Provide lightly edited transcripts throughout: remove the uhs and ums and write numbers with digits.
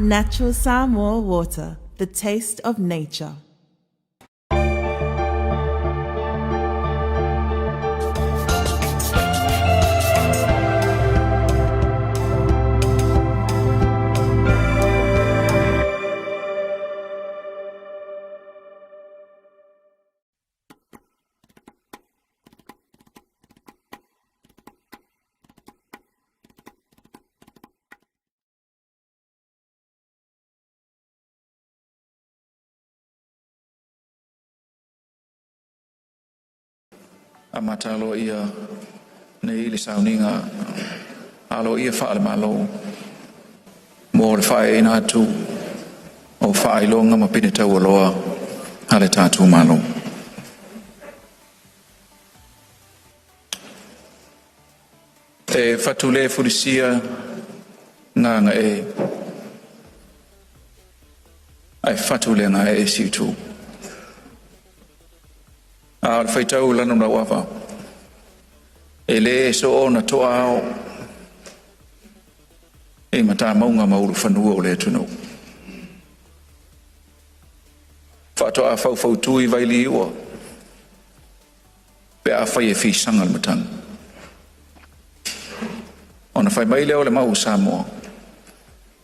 Natural Samoa water, the taste of nature. Amatalo ia nei le sauninga alo ia fa malo mo le Faailoga tu o Faailoga ma pine Tauoloa ale tatu malo e fatule fulisia nga ai fatule nga situ al faitau lanu na wafa ele so ona toao e mata maunga maulu fanua o le tunu fato a fau tui vai liua pe a fai e fi sangal matang ona fai mai leo le mau Samoa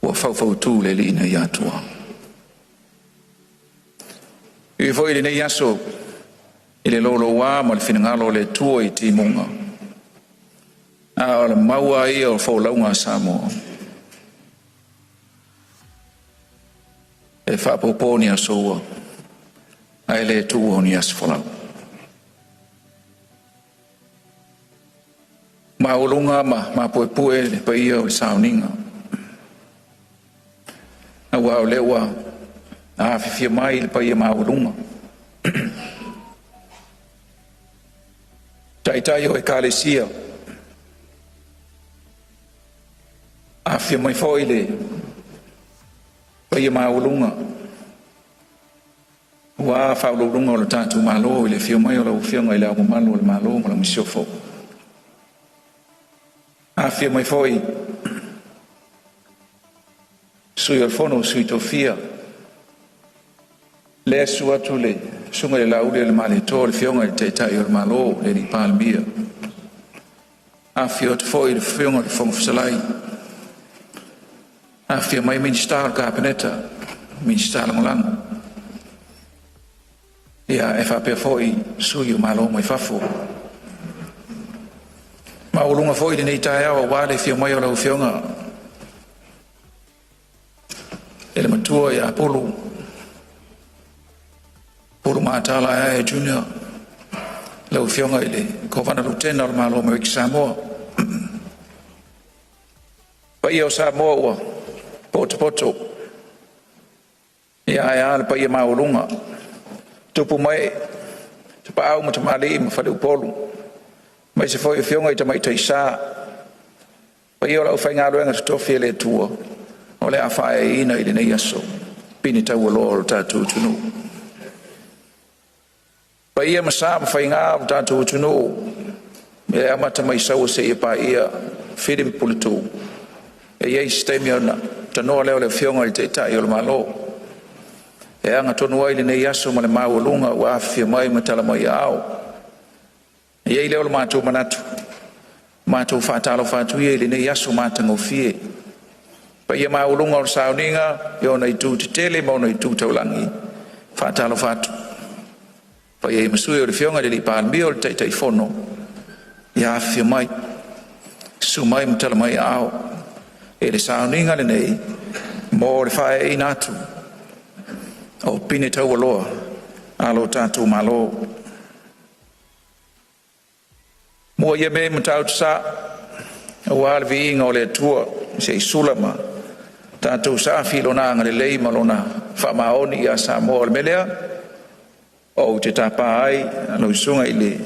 ua fau tu le li ina iatua i foi le nei aso ile lolo wa ma le finangalo le tuo i timunga a le maua i o faulaunga Samoa e whapoponi a soua ai le tuo ni asfolau ma ulunga ma poepue le paia o sauninga a wa o lewa a fifia mai le paia ma ulunga Taitai o ekalesia afia mai foi le paia maulunga wa faulunga o tatu malo le fio mai o le fio ngai le malo le malo mo le misiofo afia mai foi sui al fono sui tofia le sua tule sunga le laude le male tol fionga le taitai o malo le di palmia afia foi le fionga le fong salai afia mai ministar capeneta ministar ngolang ya FAP foi suyo malo mai fafo ma ulunga foi le nei tai o wale fio mai o le fionga ele matua ya polo Polo matala e junior lau fionga ile kovana lutena o malo mo Samoa pa ia o Samoa ua poto ia le pa ia maulunga tupu mai tupa au mo tamali mo fale upolu mai se foi fionga i tamai taisa pa ia lau fainga luenga tutofi le tua o le Faailoga ile nei aso pini Tauoloa o tatu tunu pa ia masa fainga tatu tunu e amata mai sau se e pa ia filim pultu e ia stemia na tano leo le fionga i te tai o le malo e anga tonu ai le nei aso ma le maulunga wa afia mai matala mai au e ia leo le matu manatu matu fatalo fatu ia le nei aso matango fie pa ia maulunga o sauninga yo nei tu te tele mo nei tu taulangi fatalo fatu pa ia masui o le fionga le li palmi o le taitai fono ia afia mai sumai matala mai au e le sauninga le nei mo le Faailoga atu o pine Tauoloa alo tatu malo mo ia me matau sa o alvi inga o le tua se sulama tatu sa filona ngale lei malona fa maoni ia Samoa le melea o te tapa ai no sunga ile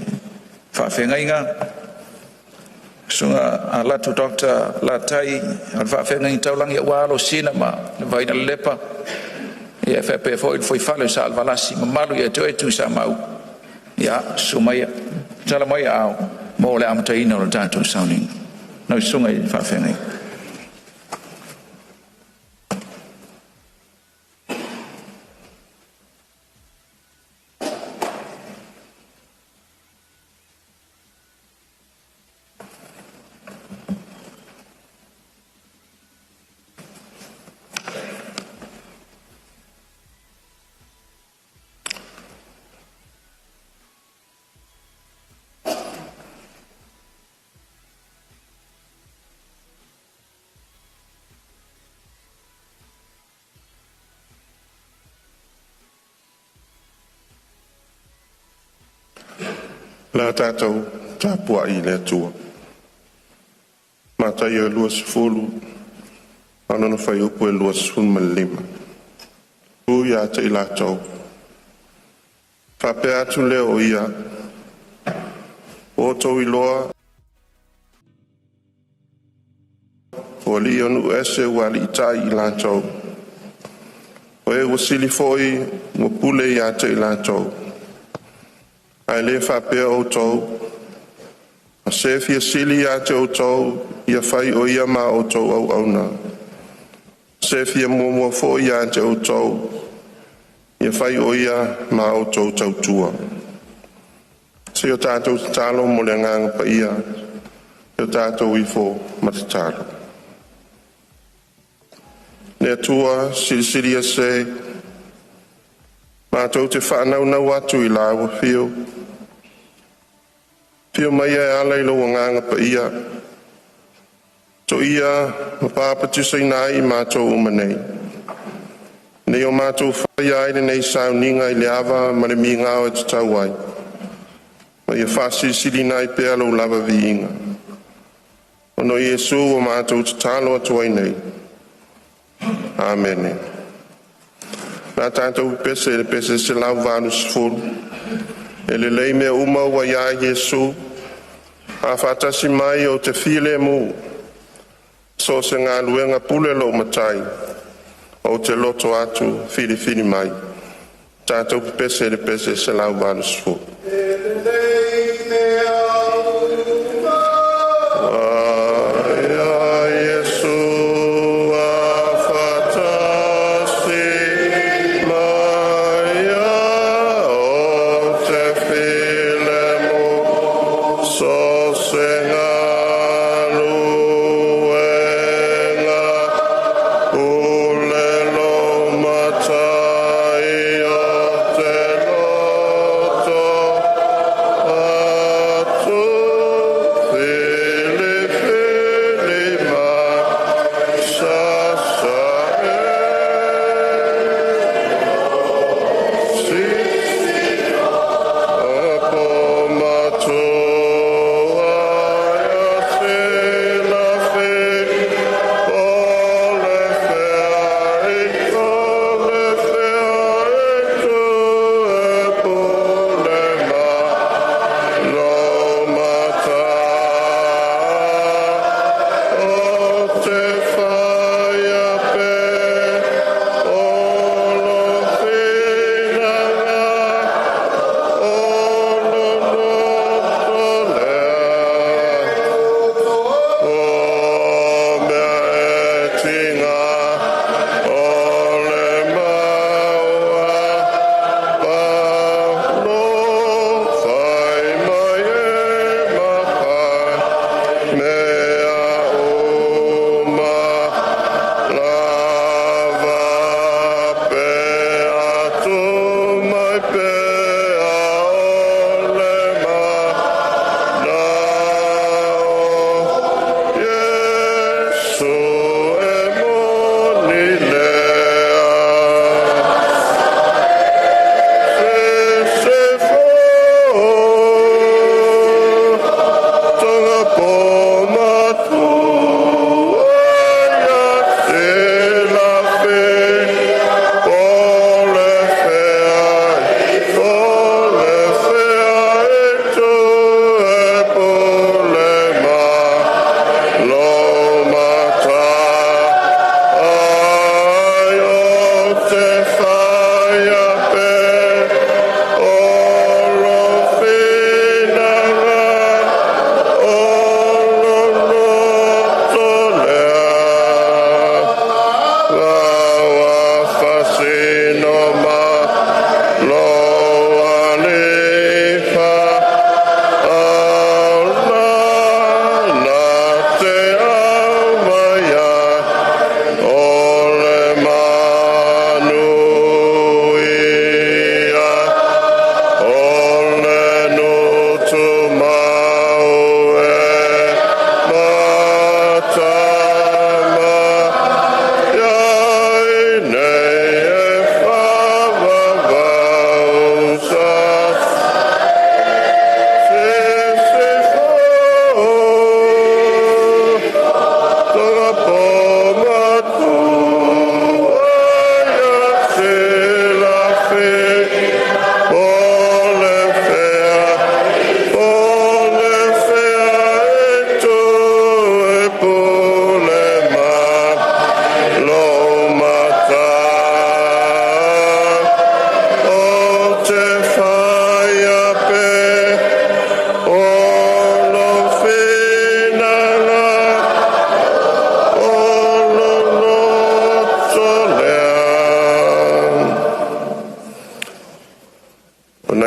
fa fengainga sunga ala tu doctor la tai al fa fengainga taulangi wa lo sinema le vai na lepa e FAP foi fale salva la si malu ia tu sa mau ya sumaya tala mai au mo le amataina o tatu sounding no sunga fa fengainga La tātou tāpua I le atua. Mātai o lua sifulu, anana whai upu e lua sifulu malima. Ui a te I lātou. Whape atu leo ia, o tau I loa, o li onu ese wali I tai I lātou. O e wasili foi, mo pule I a te I lātou. Ai le whapea o tau, a se fia sili a te o tau, ia whai o ia ma o tau au auna. Se fia mua fo ia te o tau, ia whai o ia ma o tau tau tua. Se o tātou talo mo le nganga pa ia, o tātou I fo matatalo. Ne tua sili a se, mātou te whanau nau atu I lawa whio. Whio mai e alai lo nganga pa ia. To ia mapapatu sai nai mātou umanei. Nei o mātou whai aere nei sao ninga I le awa ma le mi ngāo e te tauai. Ma ia whasisiri nai pēa lo lava vi inga. Ono Iesu o mātou te talo atu ai nei. Amen. Nā tātou pese se lau vānu sifuru. E le lei mea uma ua ia Iesu. A whatasi mai o te while mu. So se ngā luenga pule lo matai. O te loto atu whiri mai. Tātou pese se lau vānu sifuru. Oh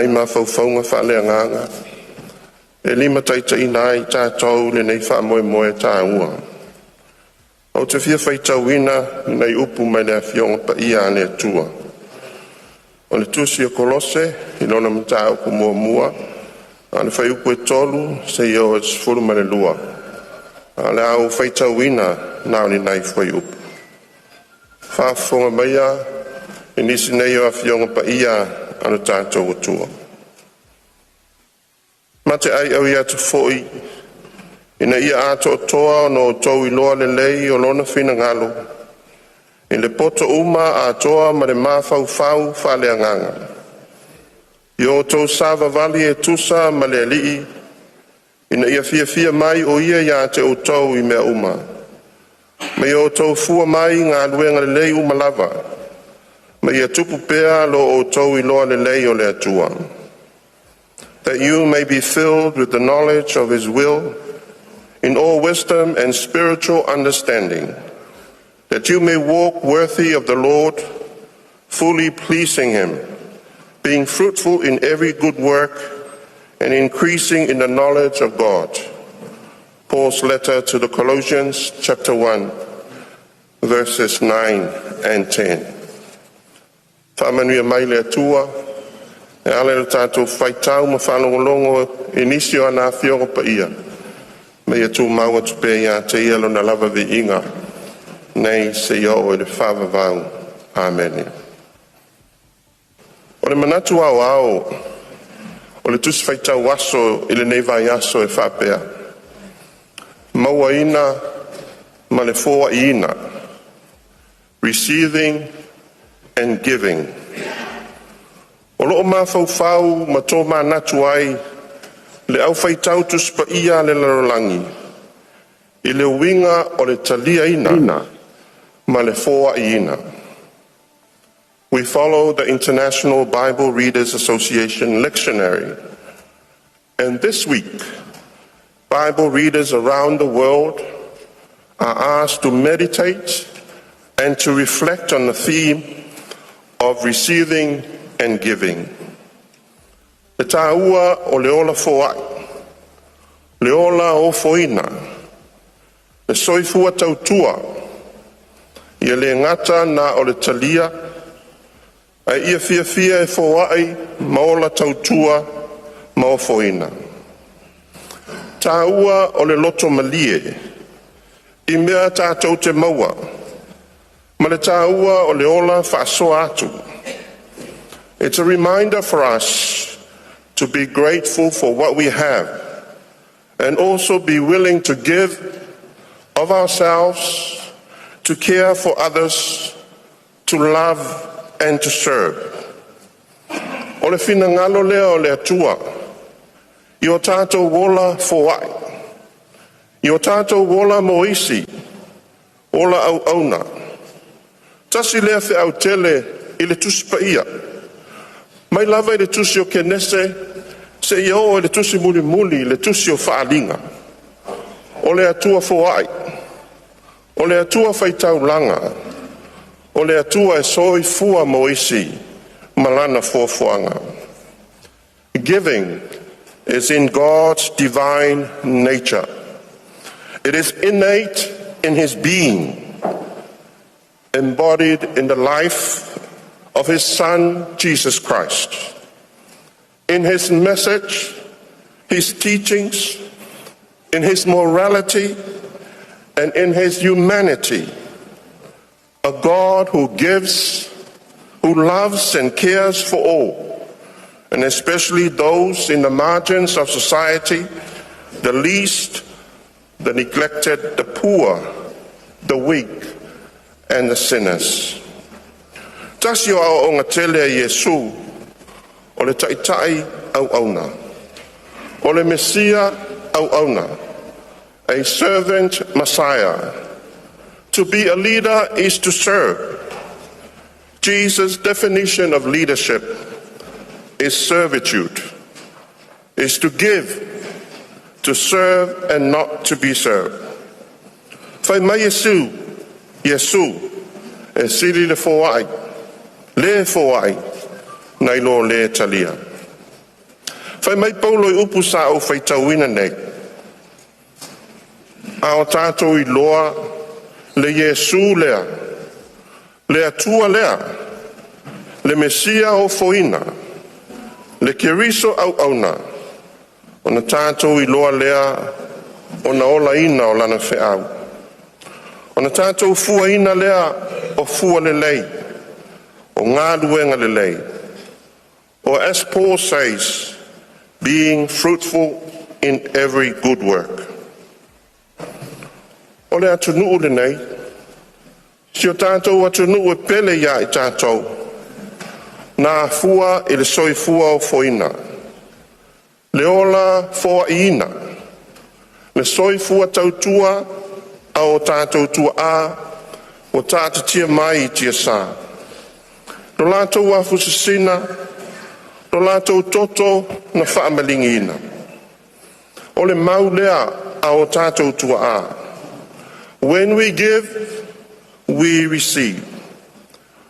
ai mawhauwhaunga whaaleanganga. E lima taitaina ai tātou le nei whaamoemoe tāua. O te fia Faailoga nei upu mai le awhionga pa ia ane atua. O le tusi o Kolose, i lona mta upu mua, ane whai upu e tolu, se i o e sfuru mai le lua. Ale au Faailoga nao ni nei whai upu. Whaafonga maia, i nisi nei o awhionga pa ia ane tātou atua. Ma te ai au ia tu foi, ina ia ato toa no tau iloa le lei o lona whina ngalo. I le poto uma atoa ma le mawhau whale anganga. I o tau sava vali e tusa ma le alii, ina ia fia mai o ia te o tau I mea uma. Ma i o tau fua mai ngā luenga le lei uma lava. Ma ia tupu pea lo o tau iloa le lei o le atua. That you may be filled with the knowledge of His will, in all wisdom and spiritual understanding, that you may walk worthy of the Lord, fully pleasing Him, being fruitful in every good work and increasing in the knowledge of God. Paul's letter to the Colossians, chapter 1, verses 9 and 10. Whamanuia mai le atua, e ale le tātou whaitau ma whanongolongo e nisi o ana whiongo pa ia. Me ia tū maua tupe ia te ia lo na lava vi inga. Nei se ia o le whawawau. Amen. O le manatu au, o le tusi whaitau aso I le nei vai aso e whapea. Maua ina ma le fōa ina. Receiving and giving. O loo mawhauwhau ma tō manatu ai, le au whaitau tuspa ia le larolangi. I le winga o le talia ina, ma le fōa ina. We follow the International Bible Readers Association lectionary. And this week, Bible readers around the world are asked to meditate and to reflect on the theme of receiving and giving. Le tāua o le ola foai, le ola o foina, le soifua tautua, ia le ngata na o le talia, ai ia fia e foai ma ola tautua ma o foina. Tāua o le loto malie, I mea tātou te maua, ma le tāua o le ola whaasoa atu. It's a reminder for us to be grateful for what we have and also be willing to give of ourselves, to care for others, to love and to serve. O le finangalo lea o le atua, I o tātou wola foai, I o tātou wola moisi, ola au auna. Tasi lea fe au tele I le tuspa ia. Mai lava I le tusi o kenese, se I o le tusi muli, le tusi o whaalinga. O le atua foai, o le atua whaitaulanga, o le atua e soi fua moisi, malana fuafuanga. Giving is in God's divine nature. It is innate in His being, embodied in the life of His Son, Jesus Christ. In His message, His teachings, in His morality, and in His humanity, a God who gives, who loves and cares for all, and especially those in the margins of society, the least, the neglected, the poor, the weak, and the sinners. Tasi o au o ngā tele a Yesu, o le taitai au auna. O le Mesia au auna, a servant Messiah. To be a leader is to serve. Jesus' definition of leadership is servitude, is to give, to serve and not to be served. Whai mai Yesu, e siri le foai, nei lo le talia. Whai mai paulo I upu sa o whai Tauaaoina nei. A o tātou I loa le Iesu lea, le atua lea, le Mesia o foina, le keriso au auna, o na tātou I loa lea o na ola ina o lana wheau. O na tātou fua ina lea o fua le lei, o ngā luenga le lei. Or as Paul says, being fruitful in every good work. O le atunuu le nei, si o tātou atunuu e pele ia I tātou, nā fua I le soifua o foina, le ola foa ina, le soifua tautua a o tātou tua a, o tātatia mai I tia sā. Lo lātou wafusasina, lo lātou toto na whaamalingina. O le mau lea a o tātou tua a. When we give, we receive.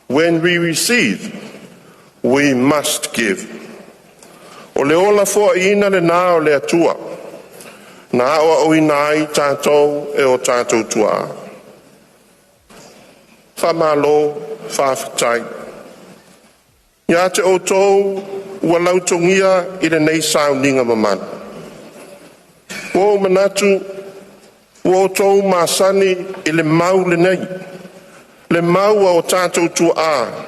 When we receive, we must give. O le ola foa ina le nā o le atua. Nā awa o inai tātou e o tātou tua a. Whamalo, whawhitai. Ia te o tōu ua lautongia I le nei sauninga mamana. O manatu, o tōu māsani I le mau le nei. Le mau o tātou tua a.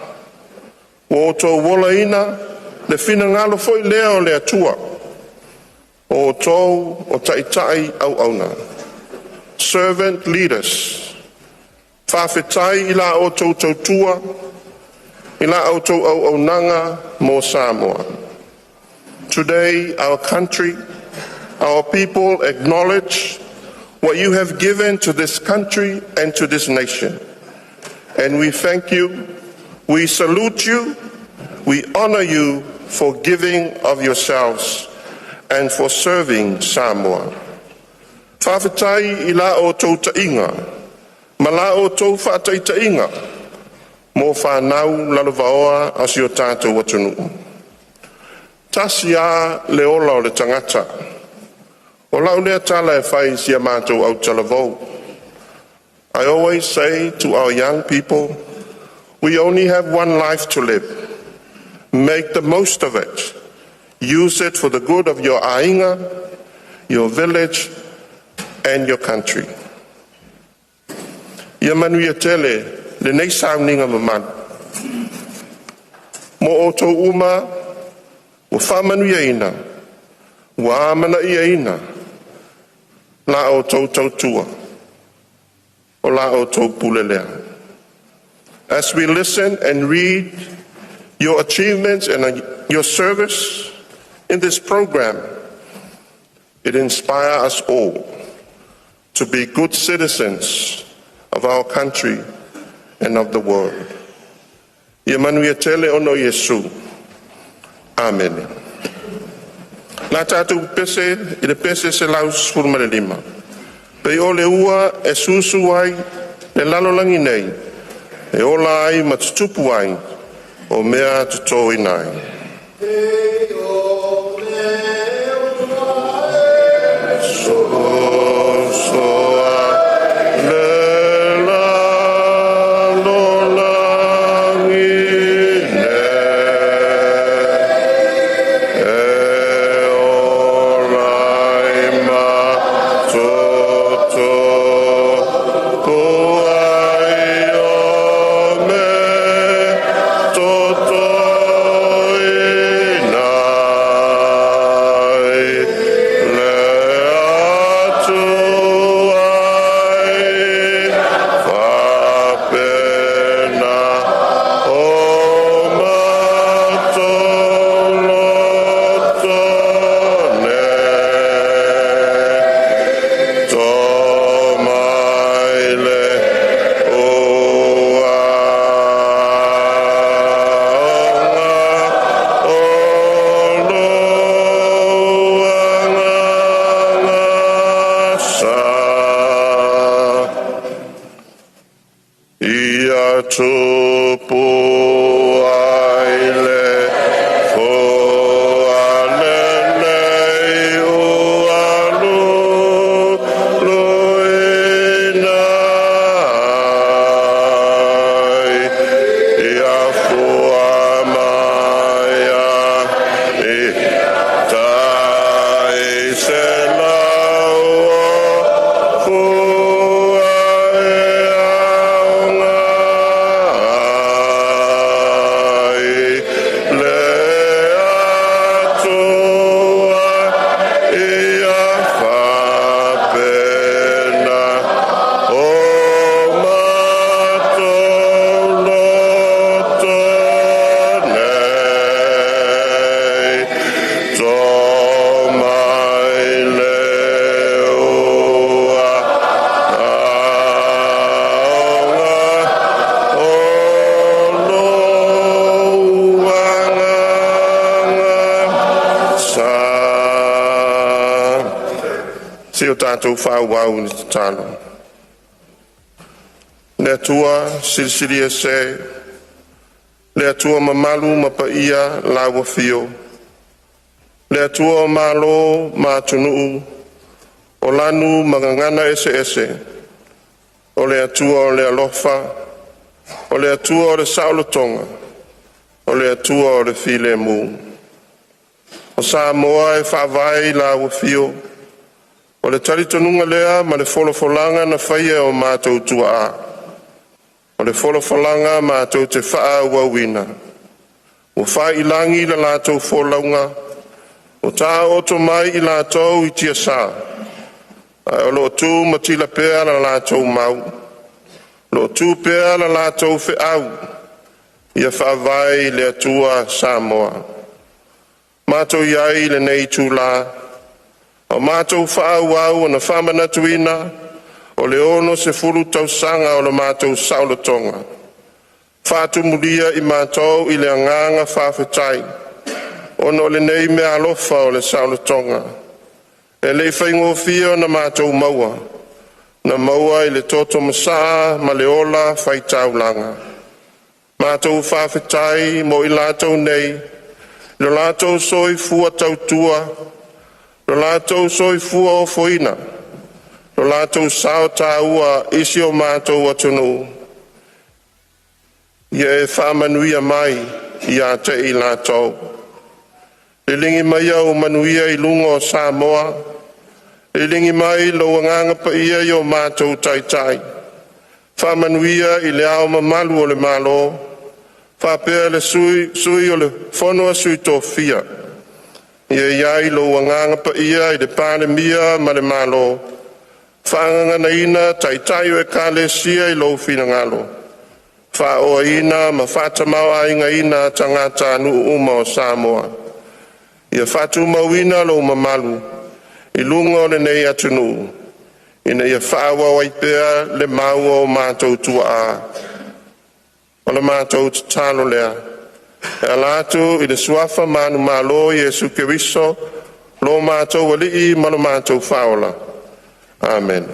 O tōu wola ina, le whina ngalo foi lea o le atua. O tōu o taitai au auna. Servant leaders. Whawhitai I la o tōu tautua. Ila auto au nanga mo Samoa. Today, our country, our people acknowledge what you have given to this country and to this nation. And we thank you, we salute you, we honor you for giving of yourselves and for serving Samoa. Whawhitai ila o tau tainga, mala o tau whātai tainga, mo whanau lalovaoa asi o tātou watunu. Tasi a le ola o le tangata. O lau lea tala e whai si a mātou au talavou. I always say to our young people, we only have one life to live. Make the most of it. Use it for the good of your ainga, your village, and your country. Ia manuia tele, le nei sauninga maman. Mo o tō uma, o whamanuia ina, o amana ia ina, la o tō tautua, o la o tō pulelea. As we listen and read your achievements and your service in this program, it inspires us all to be good citizens of our country and of the world. Ia manuia tele ono Iesu. Amen. La tātou pese, I le pese se laus furmare lima. Pei o le ua e susu ai, le lalolangi nei, e ola ai matutupu ai, o mea tutoi nai. tupu aile fu alele tātou whāwau ni te tālo. Le atua sirisiri e se, le atua mamalu mapaia lawa fio, le atua malo mātunuu, o lanu magangana ese ese, o le atua o le alofa, o le atua o le saulotonga, o le atua o le file mu. O Samoa e whaavai lawa fio, o le taritonunga lea ma le folofolanga na whaia o mātou tua a. O le folofolanga mātou te whaa wawina. O whai ilangi la lātou folaunga, o tā oto mai i lātou i tia sā. O lo tū matila pēa la lātou mau. Lo tū pēa la lātou whi au. Ia whaavai le atua Samoa. Mātou iai le nei tū la. O mātou whaau na whamanatuina, o le ono se furu tausanga o le mātou saulotonga. Whātu mulia i mātou i le anganga whawhetai, ono le nei mea alofa o le saulotonga. E le whaingo fia na mātou maua, na maua i le toto masaa ma le ola whaitaulanga. Mātou whawhetai mo i lātou nei, le lātou soi fua tautua, lo lātou soi fua o foina, lo lātou sao tāua isi o mātou atunu. Ia e whamanuia mai i a te i lātou. Le lingi mai au manuia i lungo o Samoa, le lingi mai lo wanganga pa ia i o mātou taitai. Whamanuia i le ao mamalu o le malo, whapea le sui o le whanua sui tō fia. Ia iai lo wanganga pa ia i le pāne mia ma le malo. Whaanganga na ina taitai o e kāle sia i lo whina ngalo. Wha oa ina ma whatamau a inga ina tangata nu uma o Samoa. Ia whatu mawina lo mamalu. I lunga o le nei atunu. Ina ia whaawa waipea le maua o mātou tua a. O le mātou tatalo lea. E alatu i le suafa manu malo Yesu Keriso, lo mātou walii ma lo mātou whaola. Amen.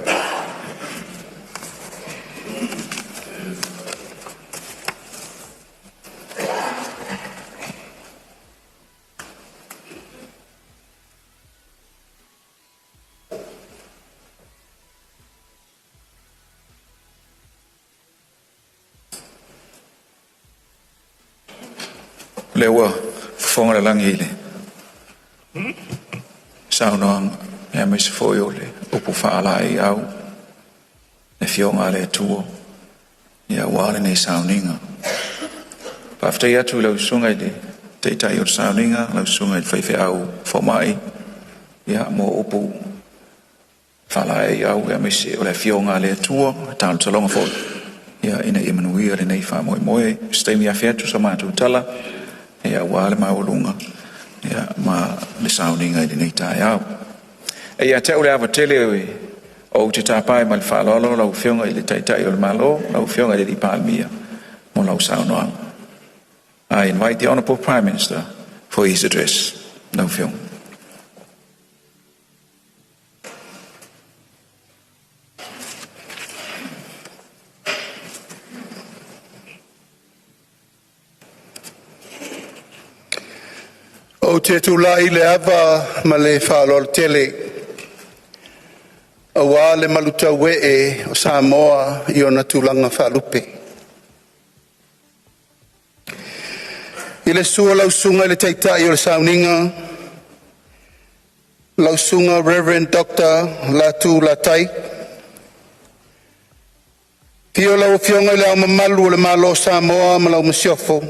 Lewa fonga langi le. Saunoang e me se foi ole upu faala i au. E fionga le tuo. Ia wale nei sauninga. Pafta ia tu lau sunga i le te tai o sauninga, lau sunga i whaife au fomai. Ia mo upu faala i au e me se ole fionga le tuo, tālu talonga fo. Ia ina imanuia le nei wha moe moe. Stemi a fiatu sa mātu tala. Ia wale maulunga. Ia ma le sauninga i nei tai au. E ia te ule awa tele o te tāpai ma le whaalolo lau whionga i le taitai o le malo, lau whionga i le palmia mo lau saunoanga. I invite the Honourable Prime Minister for his address. Lau whionga. O te tūlai le awa ma le whaalolo tele. A wā le maluta wee o Samoa i ona tūlanga whaalupe. I le sua lausunga i le taitai o le sauninga. Lausunga Reverend Dr. Latu Latai. Pio lau fionga i le au mamalu o le malo Samoa ma lau masiofo.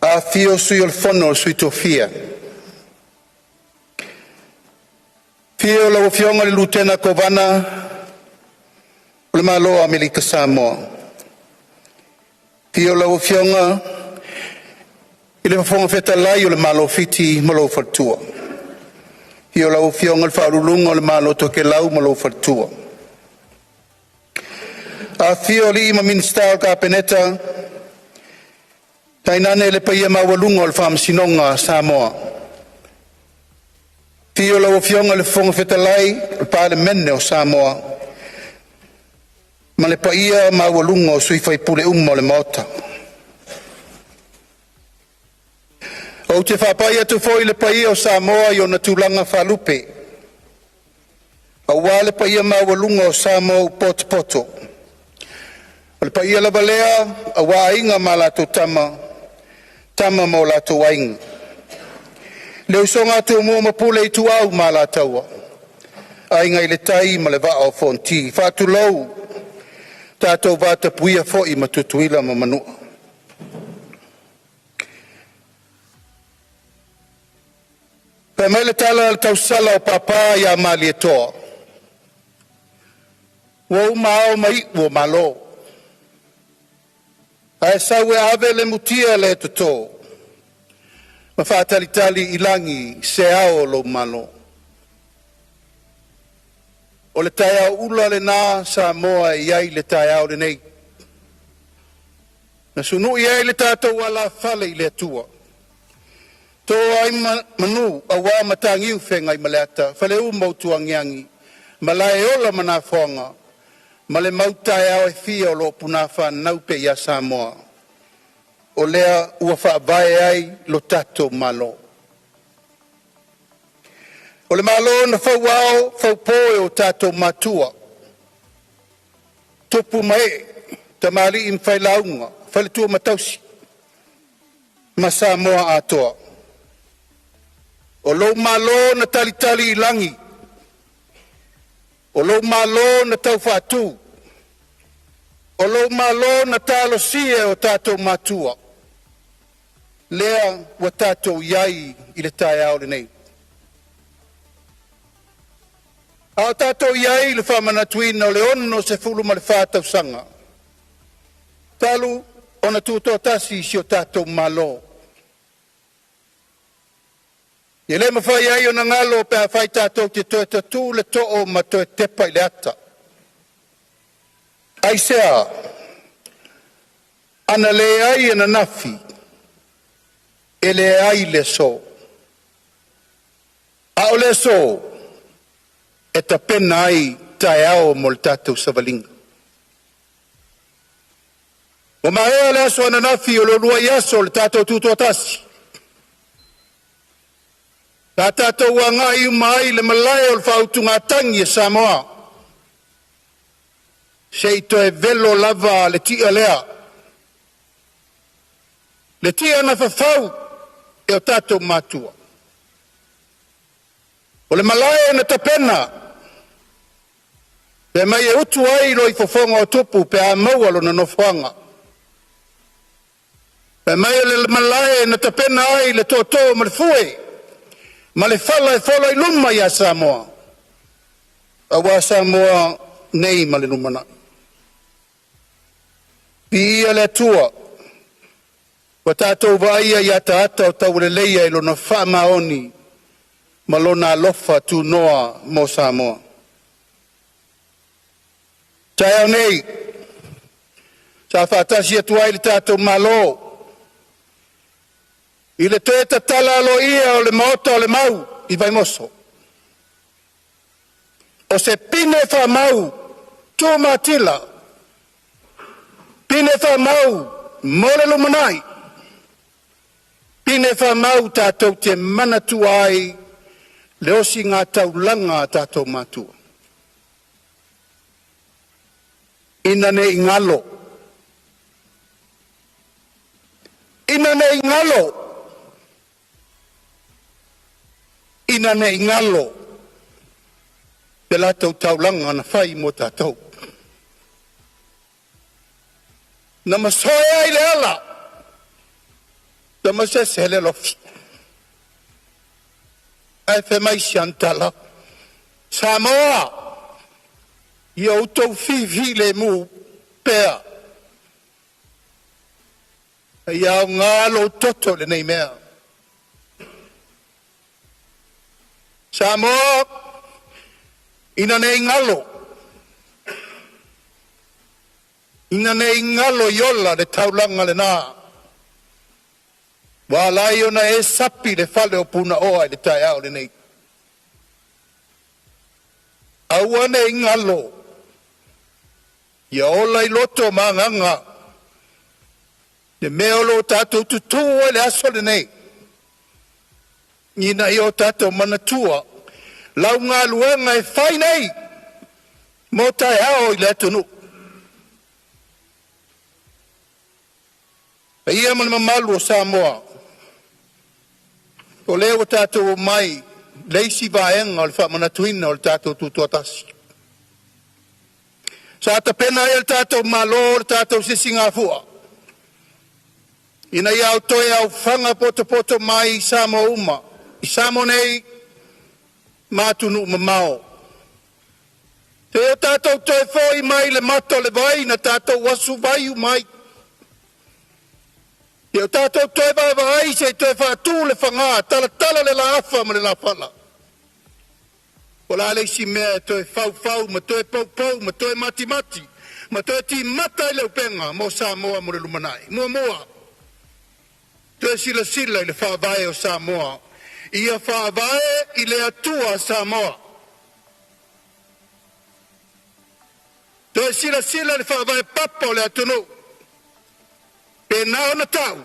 A fio sui o le fono o sui tofia. Fio lau fionga le Lutena Kovana o le malo Amerika Samoa. Fio lau fionga i le mafonga fetalai o le malo fiti malo fatua. Fio lau fionga le whaurulunga o le malo toke lau malo fatua. A fio li ima minista o ka peneta tainane le paia mawalunga o le whamasinonga Samoa. Fio Fio lau fionga le fonga fetalai pale mene o Samoa. Ma le paia ma walunga o sui fai pule le mota. O te whapaia tu foi le paia o Samoa i o na tūlanga whalupe. A wale paia ma walunga o Samoa u poto. O le paia la balea a wa inga ma la tu tama mo la tu wainga. Le usonga tu mua mapule i tu au ma la taua. A inga i le tai ma le vaa o fonti. Fatu lau tātou vata puia fo i matutuila ma manua. Pe mai le tala le tausala o papa ia mali e toa. Wa umao mai ua malo. Ae sawe ave le mutia le toto. Ma whaatalitali ilangi se ao lo malo. O le tai au ula le nā Samoa iai le tai au le nei. Na sunu iai le tātou ala fale i le atua. Tō ai manu a wā matangiu whenga i maleata. Fale u mautu angiangi. Ma lae ola mana whonga. Ma le mautai au e fia o lo punafa naupe ia Samoa. O lea ua whaavae ai lo tato malo. O le malo na whauao, whaupoe o tato matua. Tupu mai, tamali im whailaunga, whailatua matausi. Ma Samoa atoa. O lo malo na talitali ilangi. O lo malo na tau whatu. O lo malo na talo sie o tato matua. Lea wa tato iai i le tai au le nei. A tato iai le whamanatuina o le ono se fulu ma le whātau sanga. Talu ona tūtoa tasi si o tato malo. Ia le mawhai ai o na ngalo pe a whai tato te toe tatu le to'o ma toe tepa i le ata. Ai sea, ana le ai ana nafi. Ele ai le so. A o le so, e ta pena ai tae ao mo le tātou savalinga. O maea le aso ananafi o lo lua i aso le tātou tūtoa tasi. Tā tātou wanga i umai le malai o le whautunga tangi e Samoa. Se i toe velo lava le tia lea. Le tia na whawhau e o tātou mātua. O le malai na tapena. Pe mai e utu ai lo i whawhonga o tupu pe a maua lo na nofwanga. Pe mai e le malai na tapena ai le tōtō ma le fue. Ma le whala e whala i luma i a Samoa. A wā Samoa nei ma le lumana. Pi ia le atua. Wa tātou vaia i ata ata o tau le leia i lona wha maoni. Ma lona alofa tu noa mo Samoa. Tai au nei. Sa whaatasi atua i le tātou malo. I le toe tatala alo ia o le maota o le mau i vai moso. O se pine wha mau tō matila. Pine wha mau mole lumanai. Pine wha mau tātou te manatu ai le osi ngā taulanga tātou matua. Ina ne ingalo. Ina ne ingalo. Ina ne ingalo. Pe la tau taulanga na whai mo tātou. Na masoia i le ala. Na masese le lofi. Ai fe mai siantala. Samoa. I au tau fifi le mu pea. I au ngalo toto le nei mea. Samoa, ina ne ingalo. Ina ne ingalo yola le taulanga le nā. Wā lai ona e sapi le whale o puna oa le tai au le nei. Aua ne ingalo. Ia ola I loto manganga. Ne meolo tātou tutu e le aso le nei. Nina I o tātou manatua. Lau ngā luenga e whai nei. Mo tai hao I le atunu. E ia mana mamalu o Samoa. O leo tātou mai. Leisi vaenga o le whamanatuina o le tātou tutuatasi. Sa ta pena e le tātou malo, le tātou sisi Gafua. Ina ia o toe au whanga poto mai I Samoa uma. I Samoa nei, mātunu mamao. Te o tātou toe fōi mai le mato le vai, na tātou wasu vai mai. Te o tātou toe vai se toe whātū le whangā, tala le la afa ma le la whala. O la leisi mea toe fau, ma toe pau, ma toe mati, ma toe ti mata I leu penga, mo Samoa mo le lumanai. Mua. Toe sila I le whaavae o Samoa. Ia whaavae I le atua Samoa. Toe sila I le whaavae papa o le atunu. Pe nao na tau.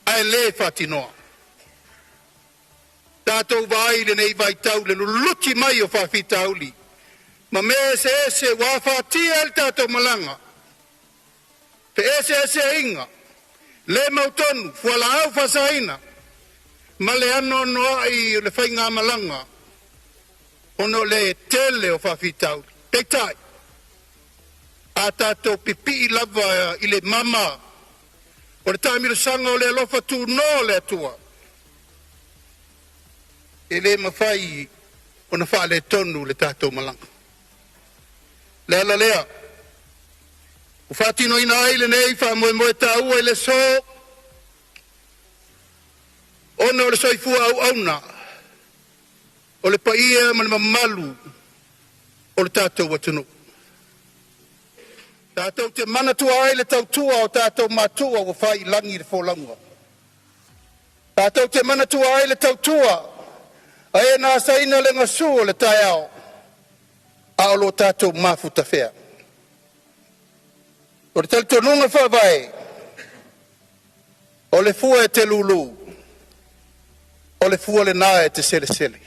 Ai le whatinoa. Tātou vai le nei vai tau le luluti mai o whawhitauli. Ma me ese wawhatia el tātou malanga. Pe ese inga. Le mautonu, fuala au whasaina. Ma le ano noa I le whainga malanga. Ono le tele o whawhitauli. Peitai. A tātou pipi I lava I le mama. O le taimiro sanga o le alofa tu no le atua. E le mawhai o na wha le tonu le tātou malanga. Le ala lea. O whatino ina ai le nei wha moe tāua I le so. Ona o le soifua au. O le paia ma le mamalu o le tātou watunu. Tātou te manatua ai le tautua o tātou matua o whai langi le fōlangua. Tātou te manatua ai le tautua. Ae nā saina le ngasu o le taiao. A lo tātou mafuta whea. O le talitonunga whawai. O le fua e te lulu. O le fua le nā e te sele.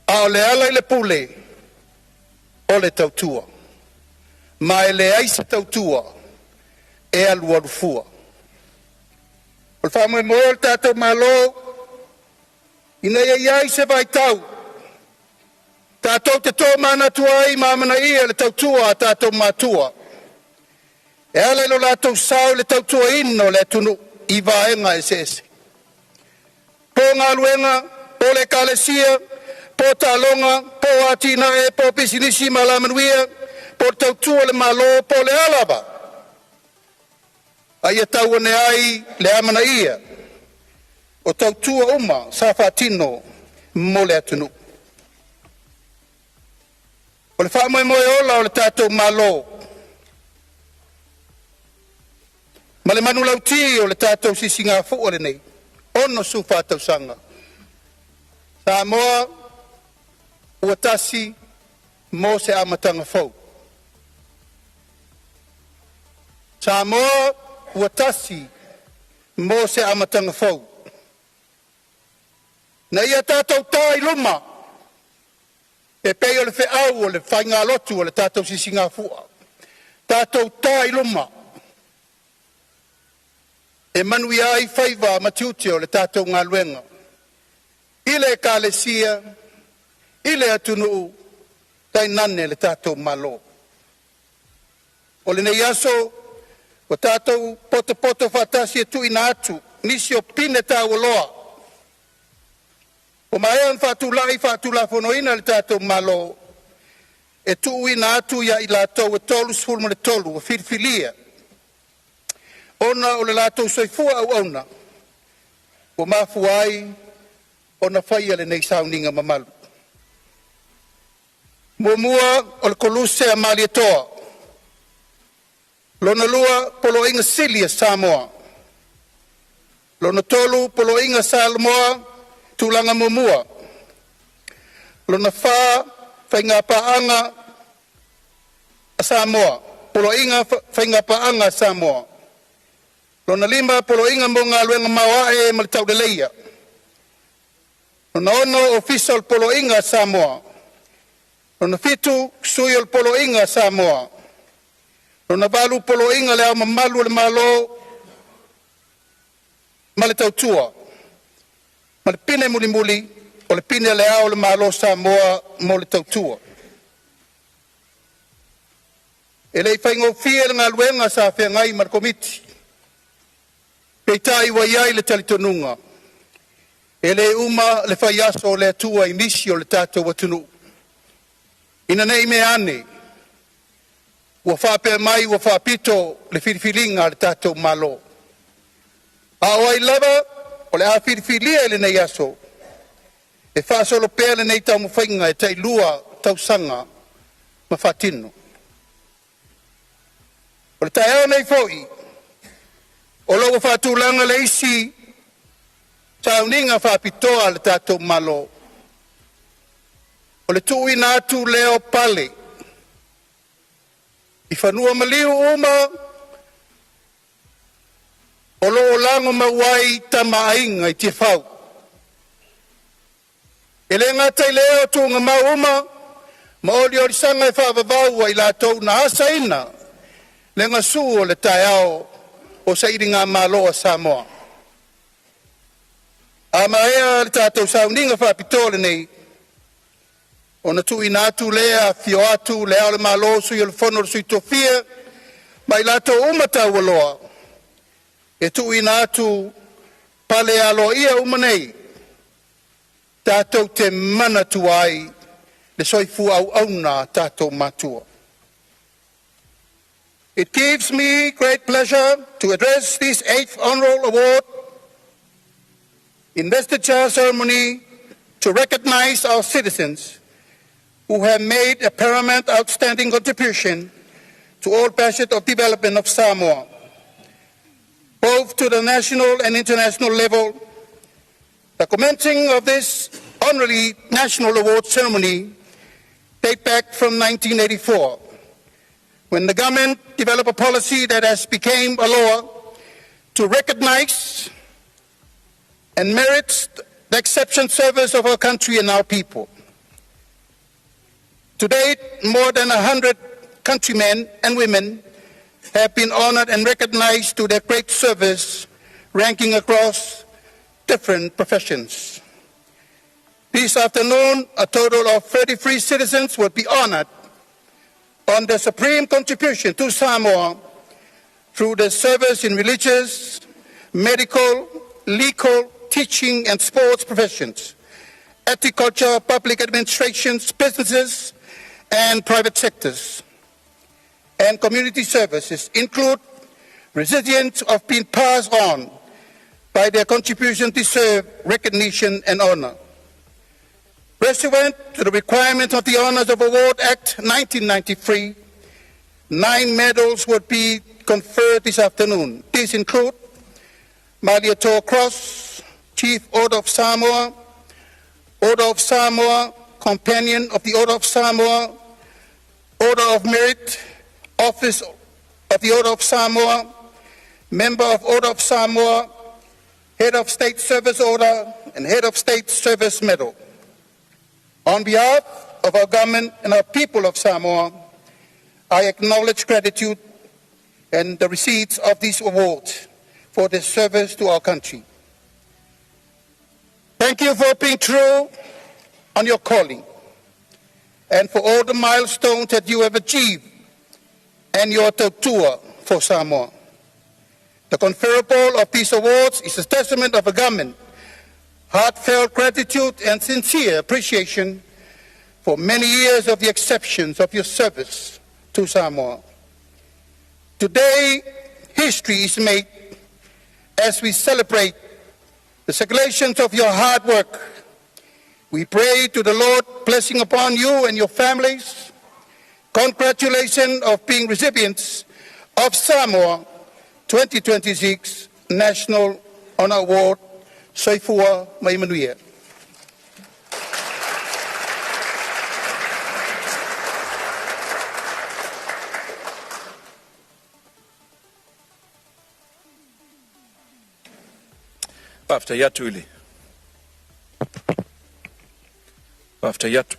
A o le ala I le pule. O le tautua. Ma e le aisa tautua. E alua lufua. O le whamoe mo le tātou malo. Ina iai se vai tau. Tātou te tō mana tuai mamana ia le tautua a tātou mātua. E ala ilo lātou sau le tautua ino le tunu I vaenga e sese. Po ngā luenga, po le kalesia, po tālonga, po atina e, po pisinisi malamanuia, po tautua le malo, po le alaba. Aia tau ane ai le amana ia. O tautua uma sa whatino mo le atunu. O le wha moe ola o le tātou malo. Ma le manu lauti o le tātou sisinga fu le nei. Ono su whātau sanga. Samoa ua tasi mo se amatanga fau. Samoa ua tasi mo se amatanga fau. Na ia tātou tā I luma. E pei o le wheau o le whainga lotu o le tātou sisinga fua. Tātou tā I luma. E manu ia I whaiva matiute o le tātou ngā luenga. I le kālesia, I le atunu, tai nane le tātou malo. O le nei aso, o tātou poto whatasi e tu ina atu, nisi o pine Tauoloa. O mai an whātula whonoina le tātou malo, e tu ina atu ia I lātou e tolu sfulma le tolu, o whirwhilia. Ona o le lātou soifua au auna, o mafu ai, ona whaia le nei sauninga mamalu. Mua o le koluse a mali atoa, lona lua polo inga silia Samoa, lona tolu polo inga Samoa, tulanga mumua. Lona wha whaingapaanga Samoa. Poloinga whaingapaanga Samoa. Lona 5 poloinga mo ngā luenga mawae ma le tauleleia. Lona 9 official poloinga Samoa. Lona 7 suiol poloinga Samoa. Lona 8 poloinga le au mamalu le malo ma le tautua. Ma le pine muli muli o le pine le au le malo Samoa mo le tautua. E le whaingofia le ngā luenga sa whengai ma le komiti. Peitai wa iai le talitonunga. E le uma le whaiaso le atua i misi o le tātou watunu. Ina nei me ane. Ua whapea mai ua whapito le whiriwhiringa le tātou malo. A oai lava o le a whiriwhiria le nei aso. E whaasolo pēr le nei tau mwhainga e tai lua tau sanga ma whatino. O le tai au nei fōi. O logo whatulanga le isi tauninga whapitoa le tātou malo. O le tui nātu leo pale. I whanua maliu uma. O loo lango mawai tamaainga I te whau. E le ngatai leo tūnga mauma. Ma oli orisanga I whawavau I lātou na asaina. Le ngasu o le taiao o sairi ngā māloa Samoa. A maea le tātou sauninga whapitole nei. O na tui nātu lea fio atu le au le mālo sui o le whono sui tofia. Mai lātou uma Tauoloa. E tui nātu pale alo ia uma nei. Tātou te mana tuai le soifu au auna tātou matua. It gives me great pleasure to address this 8th Honourable Award investiture ceremony to recognize our citizens who have made a paramount outstanding contribution to all facets of development of Samoa, both to the national and international level. The commencing of this honorary national award ceremony dates back from 1984. When the government developed a policy that has become a law to recognize and merit the exceptional service of our country and our people. To date, more than 100 countrymen and women have been honored and recognized to their great service, ranking across different professions. This afternoon, a total of 33 citizens will be honored on their supreme contribution to Samoa through their service in religious, medical, legal, teaching and sports professions, agriculture, public administrations, businesses and private sectors, and community services include recipients of being passed on by their contribution deserve recognition and honor. Pursuant to the requirements of the Honours of Award Act 1993, 9 medals will be conferred this afternoon. These include Maliator Cross, Chief Order of Samoa, Companion of the Order of Samoa, Order of Merit, Office of the Order of Samoa, Member of Order of Samoa, Head of State Service Order, and Head of State Service Medal. On behalf of our government and our people of Samoa, I acknowledge gratitude and the receipts of these awards for their service to our country. Thank you for being true on your calling and for all the milestones that you have achieved and your tautua for Samoa. The conferral of these awards is a testament of a government, heartfelt gratitude and sincere appreciation for many years of the exceptions of your service to Samoa. Today, history is made as we celebrate the celebrations of your hard work. We pray to the Lord blessing upon you and your families. Congratulations of being recipients of Samoa 2026 National Honor Award. Soifua Maimanuia. After yatu ili. After yatu.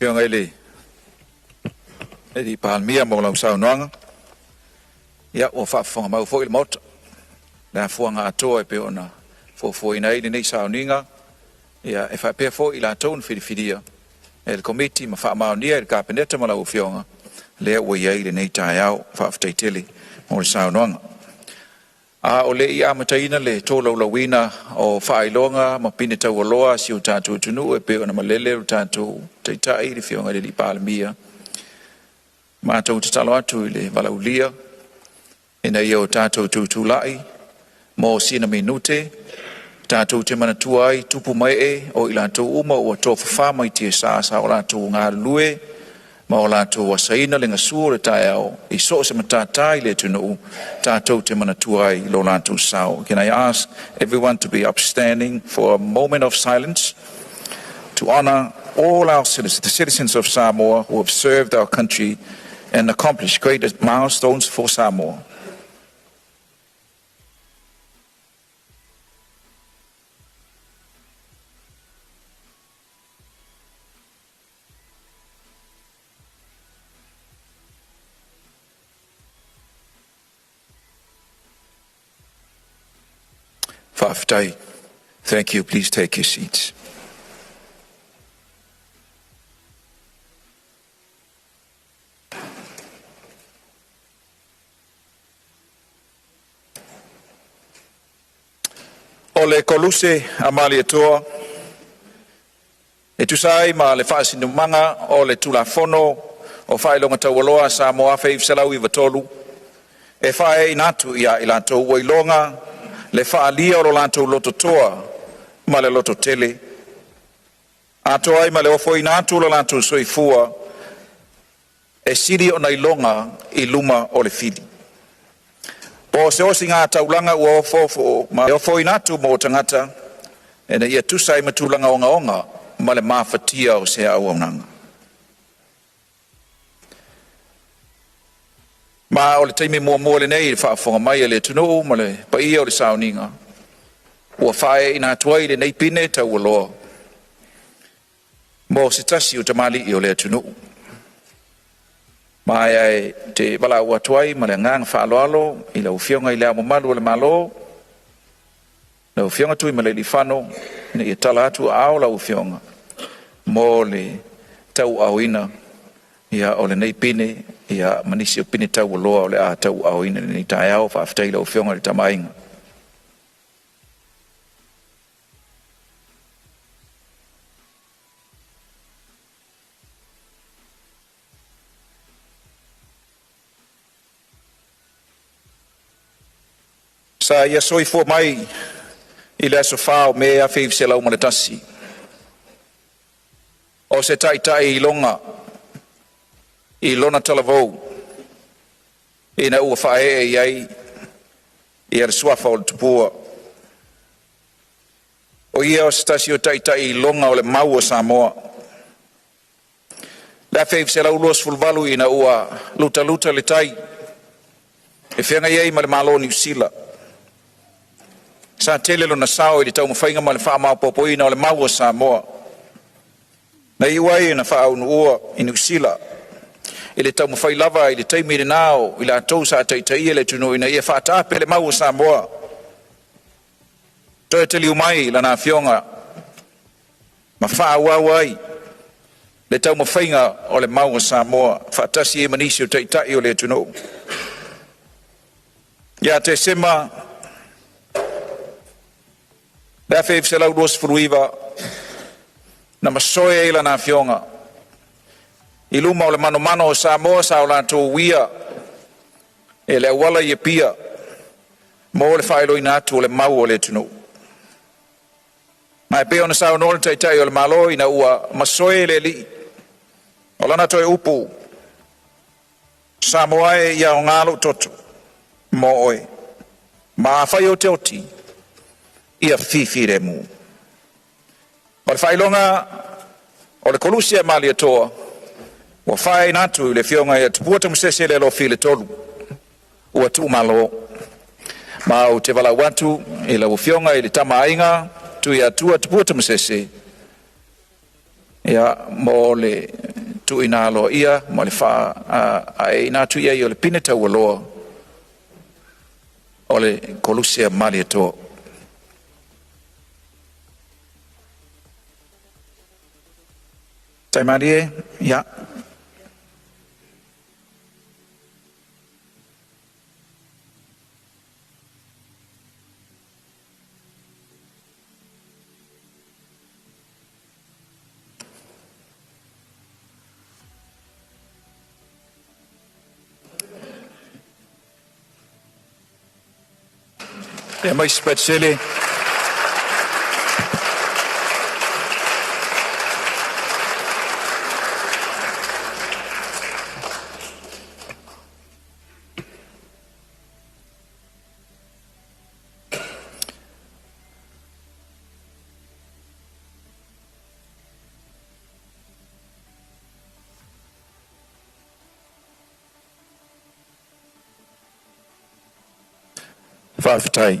Yung ili. Edi palmia mo lang sa unwanga. Ya o whaafonga mau fo il mota. Na fuanga atoa e pe ona. Fo ina ili nei sa uninga. Ya e whaapea fo ila tone whiriwhiria. El committee ma whaamaunia el kapeneta ma lau fionga. Lea ua iai le nei Tauaaoina whaaftaitele mo le sa unwanga. O le I amataina le Tauoloa o Faailoga ma pine Tauoloa si o tātou tunu e pe ona malele o tātou taitai le fionga le li palamia. Mātou te talo atu le valaulia e na ia o tātou tūtulai mo sina minute tātou te manatua ai tupu mai e o I lātou uma o tofa mai te sa o lātou ngā lue ma o lātou wasaina le ngasua le Tauaaoina I so se matatai le tunu tātou te manatua ai lo lātou sao. Can I ask everyone to be upstanding for a moment of silence to honor all our citizens, the citizens of Samoa who have served our country and accomplished great milestones for Samoa. Whaaftai. Thank you. Please take your seats. O le koluse a mali atoa, e tusai ma le whaasinumanga o le tulafono o Faailoga Tauoloa Samoa feifselau I vatolu, e whae inatu ia I lātou wailonga, le whaalia o lo lātou loto toa ma le loto tele, atoai ma le ofo inatu lo lātou soifua, e siri o nailonga I luma o le fili. Po se osi ngā taulanga ua ofo ma ofo inatu mo tangata e na ia tusai matulanga onga ma le mawhatia o se au aunanga. Ma o le taimi mua le nei le whaafonga mai le tunu ma le paia o le sauninga ua whae ina tuai le nei pine Tauoloa mo se tasi o tamali I o le tunu. Mai ai te wala ua tuai ma le ngang whaaloalo I lau fionga I lea mamalu o le malo lau fionga tui ma le lifano ina I tala atu ao lau fionga mo le Tauaaoina ia o le nei pine ia manisi o pine Tauoloa o le a Tauaaoina le nei Tauaaoina whaaftai lau fionga le tamainga. Sa ia soifua mai I le aso whao me a whiwselau ma le tasi. O se taitai I longa I lona talavou ina ua whae iai I ar suafa o le tupua. O ia o stasi o taitai I longa o le mau o Samoa. La whiwselau luas fulvalu ina ua luta le tai. E whenga iai ma le malo New Zealand. Sa tele lo na sao I le tau mawhainga ma le wha mau popoina o le mau o Samoa. Na iwai na wha au nuua I New Zealand. I le tau mawhai lava I le taimi le nao I la tau sa taitai le tunu ina ia wha tape le mau o Samoa. Toi te liu mai la na fionga. Ma wha wawai. Le tau mawhainga o le mau o Samoa. Wha tasi e manisi o taitai o le tunu. Ia te sema la feifselau luas furuiva na masoe ila na fionga I luma o le mano o Samoa sa o lātou uia e le awala I pia mo le whaeloina atu o le mau o le tunu. Mai pe ona sa o nore taitai o le malo ina ua masoe le li o lana toi upu Samoa e ia o ngalo toto mo oe ma whai o te oti ia fifi re mu. O le whailonga o le kolusia mali atoa wa whae natu le fionga ia tupuata musese le lo file tolu ua tuumalo ma o te wala watu i la ufionga i le Tauaaoina tu ia tua tupua tamasese ia mo le tu ina alo ia mo le wha a e ina tu ia i o le pine Tauoloa o le kolusia mali ato. Taimarie, ia. Ja, mai spetsele. Whawhitai.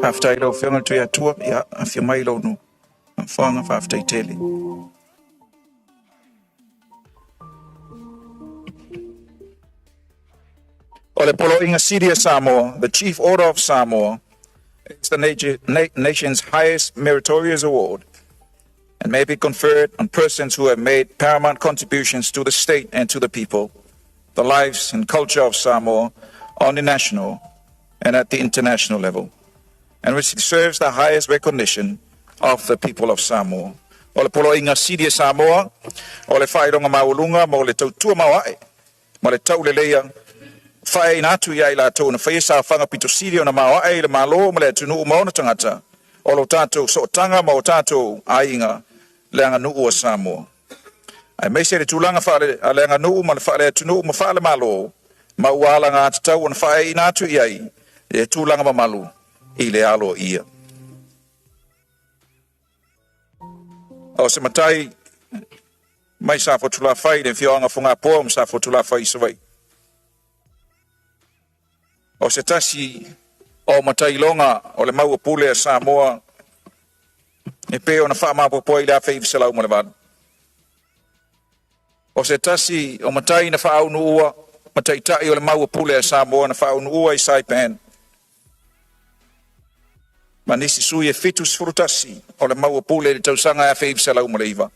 Whawhitai lau whianga tui atua, ia, a whia mai lau no. A whanga whawhitai tele. O le Poloinga City of Samoa, the Chief Order of Samoa, is the nation's highest meritorious award and may be conferred on persons who have made paramount contributions to the state and to the people, the lives and culture of Samoa on the national and at the international level, and which deserves the highest recognition of the people of Samoa. O le Poloinga City of Samoa, o le Faailoga maulunga mo le tautua mawai, mo le tau le leia, whae inatu ia i la tau na whae sa whanga pito siri o na mawai le malo mo le tunu maona tangata, o lo tātou so tanga ma o tātou ainga le anga nuu o Samoa. Ai meise le tūlanga whaale a le anga nuu ma le whaale tunu ma whaale malo, ma uala ngā tatau o na whae inatu ia i, e tūlanga ma malu i le alo ia. O se matai, mai sa fotula whai le whioanga whunga poa ma sa fotula whai sawai. O se tasi o matai longa o le maua pule a Samoa e peo na wha mapopoa i le awhi iwisalau mo le wadu. O se tasi o matai na wha au nuua matai tai o le maua pule a Samoa na wha au nuua i Saipan. Ma nisi sui e fitus furutasi o le maua pule le tausanga e awhi iwisalau mo le iwa.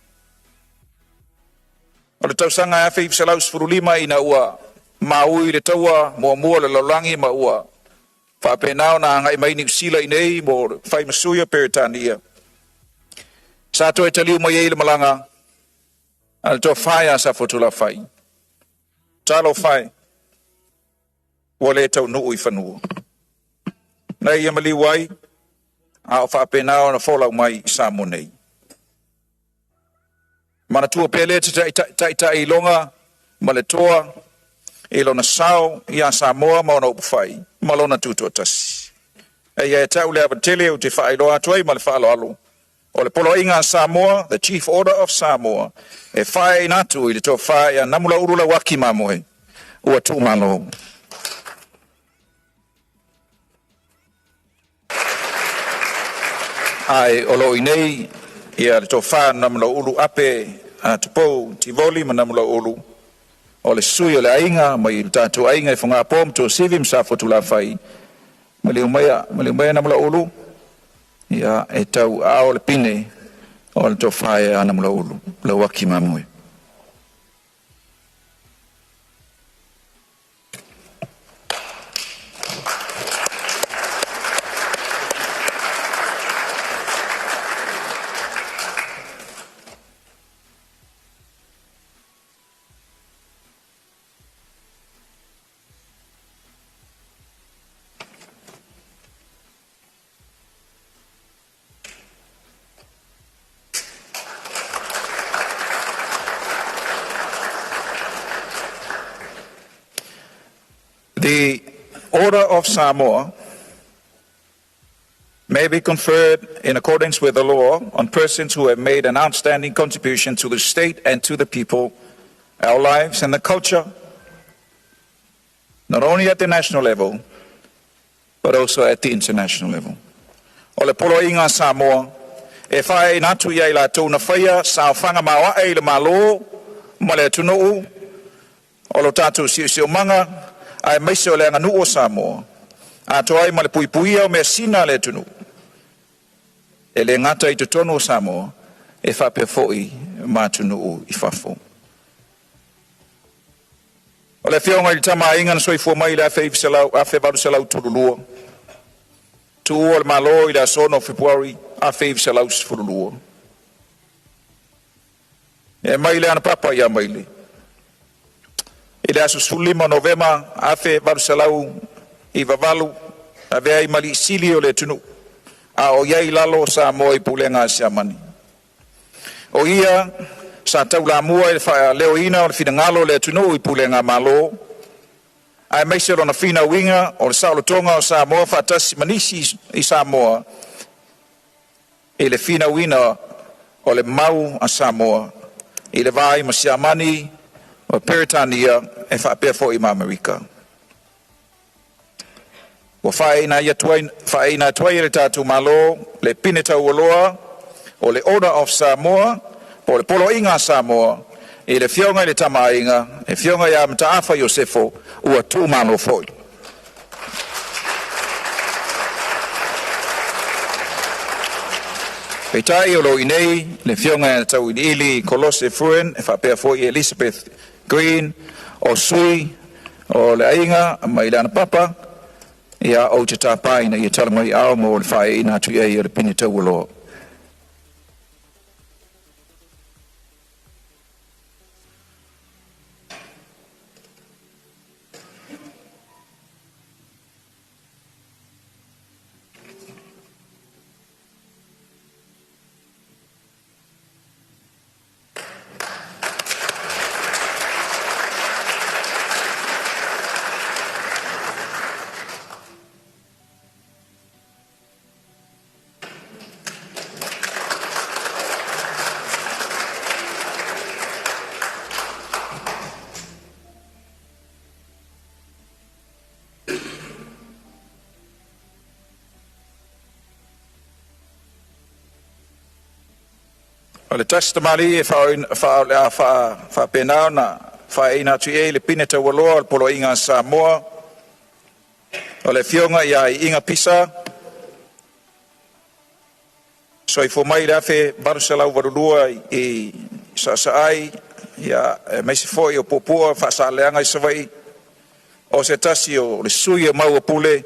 O le tausanga e awhi iwisalau sfurulima ina ua maui le taua mua le lolangi ma ua. Whapenao na ngai mai ni sila i nei mo whai masuia Peritania. Sato e taliu mai e le malanga. Al to whai a sa fotula whai. Talo whai. Wale tau nuu i whanua. Nei mali wai. A o whapenao na wholau mai i Samoa nei. Mana tua pele tai longa ma le toa. E lona sao i a Samoa ma ona upawhai, ma lona tuto tasi. E ia e tau le avatele o te Faailoga atuai ma le whaaloalo. O le Poloinga Samoa, the Chief Order of Samoa, e whae inatu i le tō whae a namula urula waki mamoe, ua tūmalo. Ai o lo inei, ia le tō whae namula uru ape a tupou tivoli ma namula uru. O le sui o le ainga, mai i tātou ainga i whunga pōm tō sivim sa fotula whai. Mali umea namula ulu, ia e tau a o le pine o le tō whae a namula ulu, le waki mamue. The Order of Samoa may be conferred in accordance with the law on persons who have made an outstanding contribution to the state and to the people, our lives and the culture, not only at the national level, but also at the international level. O le polo inga Samoa, e whae natu ia i la tau na whaia, sa whanga mawa e le malo, ma le tunuu, o lo tātou siu manga, ai maise o le anga nuu o Samoa, a toai ma le puipuia o mea sina le tunu. E le ngata i tutonu o Samoa, e whapea foi ma tunuu i whafo. O le whionga i tama inga na soifua mai le awhi varu selau turulua. Tu o le malo i le asono February awhi selau sifurulua. E mai le ana papa ia mai le. I le aso sulima Novema awhi varu selau i vavalu a vea i mali sili o le tunu. A o iai lalo Samoa i pulenga siamani. O ia sa tau la mua i leo ina o le finangalo le tunu i pulenga malo. Ai meise lo na fina winga o le sao tonga o Samoa fatasi manisi i Samoa. I le fina wina o le mau a Samoa. I le vai ma siamani o Peritania e whapea fo i ma Amerika. Wa whaina tuai le tātou malo le pine Tauoloa o le Order of Samoa po le polo inga Samoa i le whionga i le tamainga e whionga ia Mataafa Iosefo ua tū malo foi. Pei tai o lo inei le whionga i tau ili Kolose Fruen e whapea foi Elizabeth Green o sui o le ainga mai lana papa ia o te tāpaina i tala mai ao mo le whae ina tu ia i le pini Tauoloa. O le testimony e whapenao na whaeina tu e le pine Tauoloa o polo inga Samoa. O le whionga ia i inga pisa. So i fomai le afe baruselau warulua i sasaai ia meisi foi o popua whaasaleanga i sawai. O se tasi o le sui o mau o pule.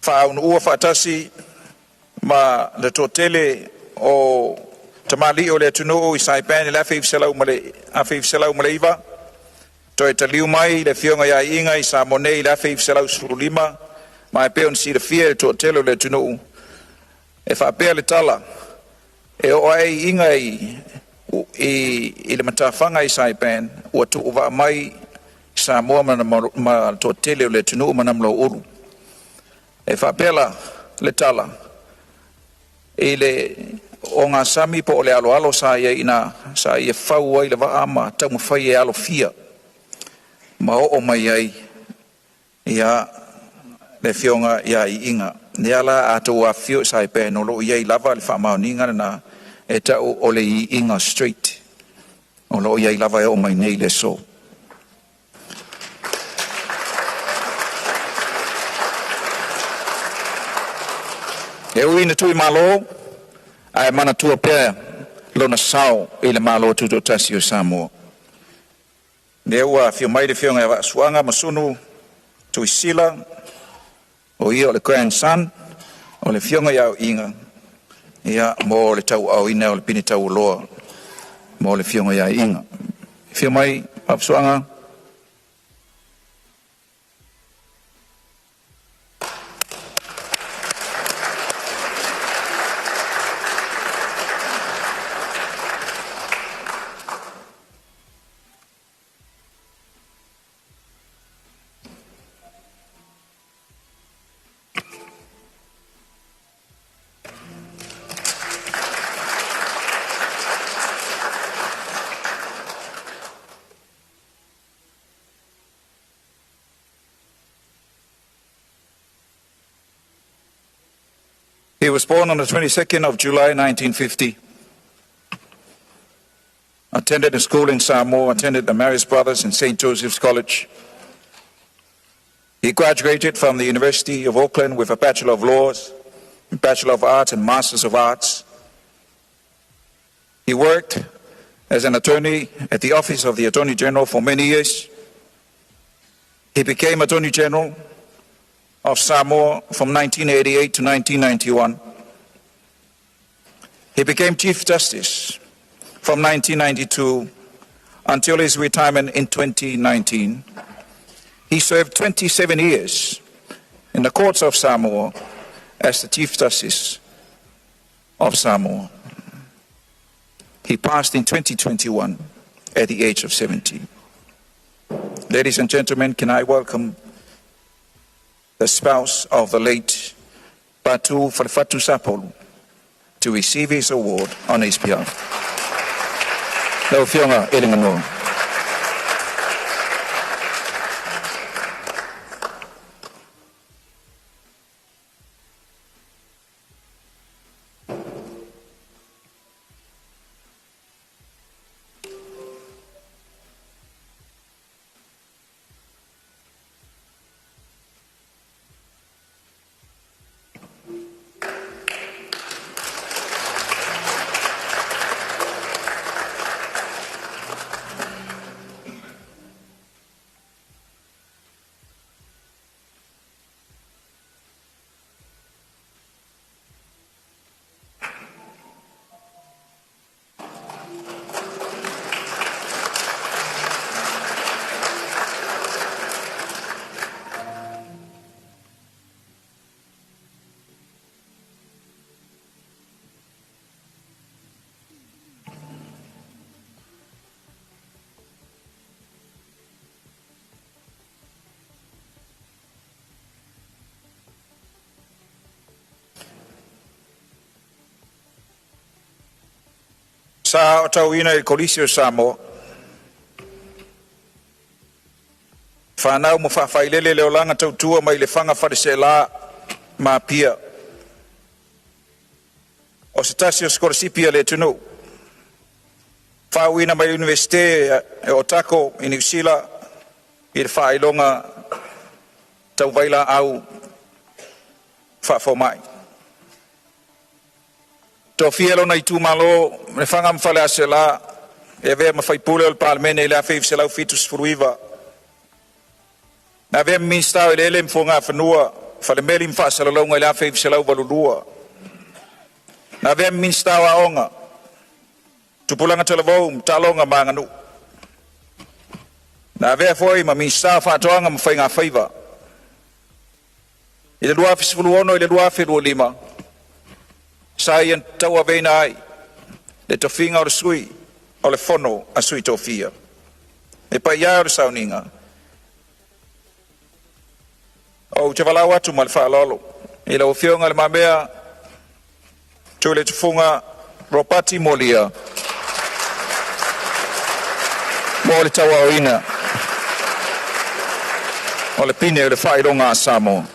Whaunu ua whaatasi ma le totele o tamali o le tunu i Saipan le afif selau male iwa to e taliu mai le whionga ia inga i Samonei le afif selau surulima ma e peon si le fia to telo le tunu e whapea le tala e o ai inga i le matawhanga i Saipan ua tu uwa mai Samoa ma to telo le tunu manamlo uru e whapea le tala e le o ngā sami po o le alo sa ia whau ai le wa ama tau mawhai e alo fia ma o mai ai ia le whionga ia i inga ne ala ato a fio sa i pēno lo ia i lava le whamaoninga na e tau o le i inga street o lo ia i lava e o mai nei le so e uina tui malo ai mana tua pea lona sao i le malo tuto tasi o Samoa. Ne ua fio mai le whionga e suanga masunu tui sila o ia o le grandson o le whionga iau inga ia mo le Tauaaoina o le pini Tauoloa mo le whionga iau inga. Fio mai suanga He was born on the 22nd of July 1950. Attended a school in Samoa, attended the Marist Brothers in St. Joseph's College. He graduated from the University of Auckland with a Bachelor of Laws, Bachelor of Arts and Masters of Arts. He worked as an attorney at the Office of the Attorney General for many years. He became Attorney General of Samoa from 1988 to 1991. He became Chief Justice from 1992 until his retirement in 2019. He served 27 years in the courts of Samoa as the Chief Justice of Samoa. He passed in 2021 at the age of 70. Ladies and gentlemen, can I welcome the spouse of the late Patu Falfatu Sapolu to receive his award on his behalf. Lau whionga e ringa noa. Sa o Tauaaoina e kolisi o Samoa. Whanau mo whawhailele leo langa tautua mai le whanga wharesela ma pia. O se tasi o skorasipia le tunu. Faailoga mai Universite e Otako i New Zealand i le Faailoga tau vaila au whawhomai. Tō whielo nei tū malo, me whanga mwhale a se la, e vea ma whaipule o le parlemene i le a whif se lau fitus furuiva. Na vea minstau i le ele mwhonga whanua, whale meli mwhasala launga i le a whif se lau valulua. Na vea minstau a onga, tupulanga televou, mtalonga manganu. Na vea foi ma minstau whatoanga ma whainga whaiva. I le lua fisfuluono i le lua whirua lima. Sai an Tauaaoina ai, le tofinga o le sui, o le fono a sui tofia. E pa ia o le sauninga. O te walau atu ma le whaalolo. I la uwhionga le mamea, tu le tufunga ropati molia. Mo le Tauaaoina. O le pine o le Faailoga a Samoa.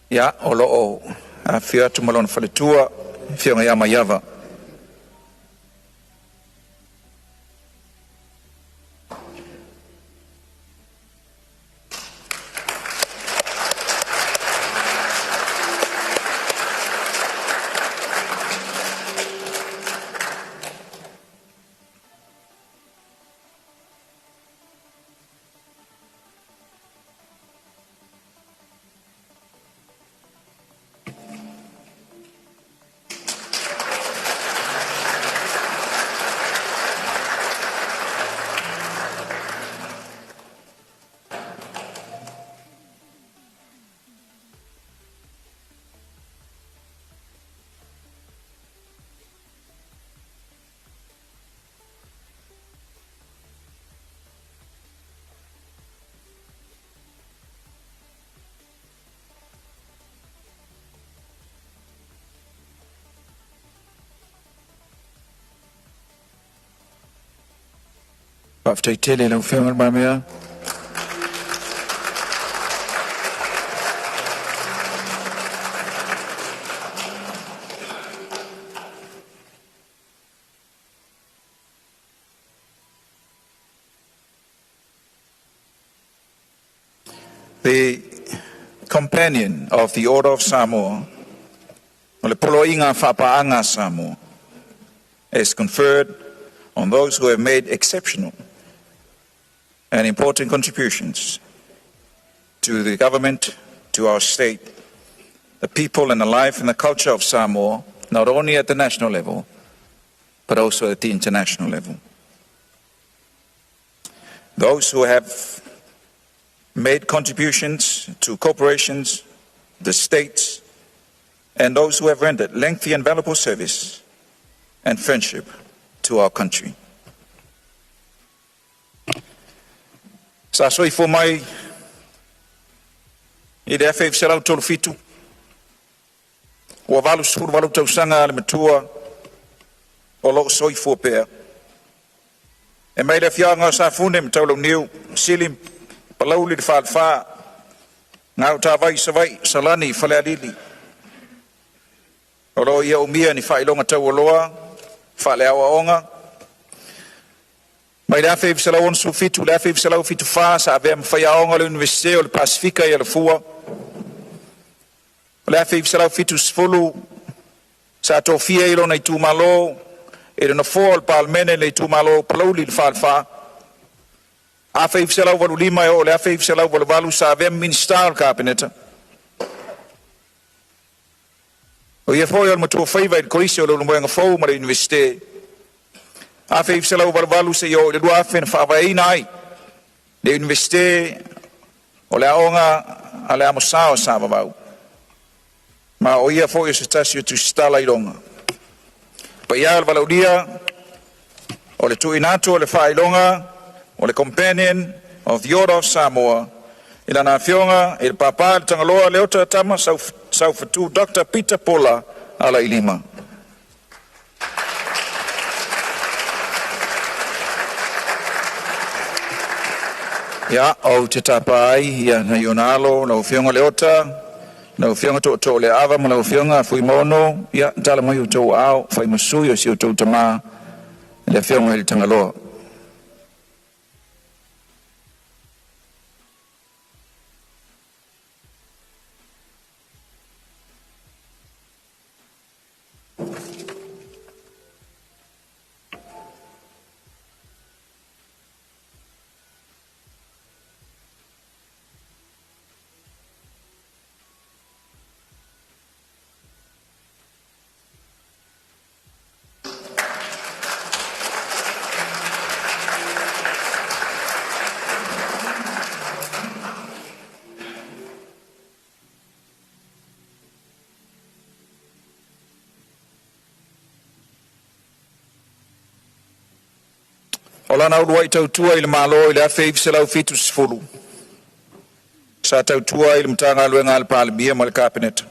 Ya, o loo a whia tumalona whaletua, whionga ia mai awa. Waftaitele na ufema mamea. The companion of the Order of Samoa, le poloinga whapaanga Samoa, is conferred on those who have made exceptional and important contributions to the government, to our state, the people and the life and the culture of Samoa, not only at the national level, but also at the international level. Those who have made contributions to corporations, the states, and those who have rendered lengthy and valuable service and friendship to our country. Sa soi fo mai I le afe fisalau tolu fitu. Ua valu suru valu tausanga le matua o lo soi fo pea. E mai le fianga sa fune me taulau niu silim palauli le whaalwha ngau tā vai sa vai salani whale alili. O lo ia umia ni Faailoga Tauoloa whale awa onga. Mai le afe fisalau onsu fitu, le afe fisalau fitu wha sa avea mwhai aonga le Universite o le Pasifika i le fua. Le afe fisalau fitu sfulu sa tofia ilo na itu malo e na fo le palmene le itu malo palauli le whaalwha. Afe fisalau valu lima o le afe fisalau valu valu sa avea minister kabineta. O ia foi o matua faiva il korisi o le moenga fou ma le Universite. Afe fisalau valu valu se yo le dua afe na whaavaina ai. Le Universite o le aonga a le amosao sa vavau. Ma o ia foi o se tasio tu stala I ronga. Pa ia le valaudia o le tuinato o le Faailoga o le companion of the Order of Samoa. Ila na fionga il papa le tangaloa le ota tama saufatu Dr. Peter Pola ala ilima. Ya au te tapai ya na yonalo na fionga le ota na fionga to le ava ma na fionga fui mono ya tala mai o Tauaaoina fai masui o si o tama le fionga il tangaloa. Ola na urua I tautua I le malo I le afe fisalau fitu sifuru. Sa tautua I le mtanga luenga le palimia ma le kabineta.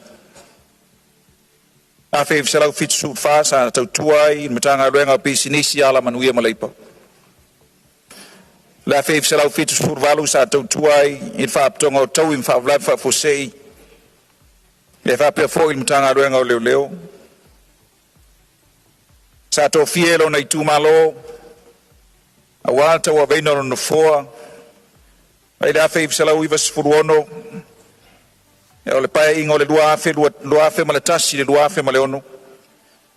Afe fisalau fitu sufa sa tautua I le mtanga luenga pisinisi ala manuia ma leipa. Le afe fisalau fitu sifuru valu sa tautua I le whaaptonga o tau I mwhaavlai whaafosei. Le whaapea fo I le mtanga luenga o leo leo. Sa tofie lo na itu malo. A wata wa veina no foa. Ai le afe fisalau I vasfuruono. E o le pae inga o le lua afe ma le tasi le lua afe ma le ono.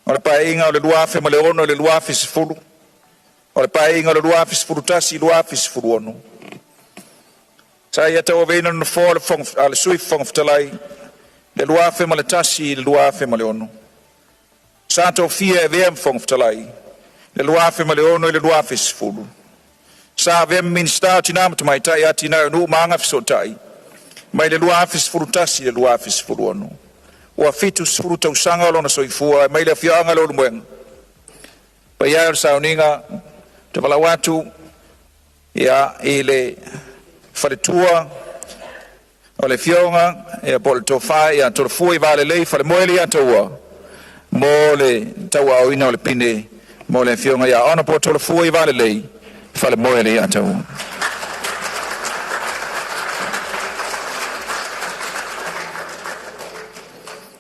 O le pae inga o le lua afe ma le ono le lua afe sifuru. O le pae inga o le lua afe sifuru tasi lua afe sifuruono. Sa ia tau veina no foa le sui whangaftalai. Le lua afe ma le tasi le lua afe ma le ono. Sa tau fia e vea mwhangaftalai. Le lua afe ma le ono le lua afe sifuru. Sa vem minsta tina mai tai atina no manga fisotai mai le lua afis frutasi le lua afis fruano o fitus fruta usanga lo na soifua mai le fianga lo mwen pa ia sauninga te vala watu ya ile faletua o le fionga e polto fa ya torfui vale lei fale moeli ya toa mo le Tauaaoina o le pine mo le fionga ya ona po torfui vale lei Fale moe le atau.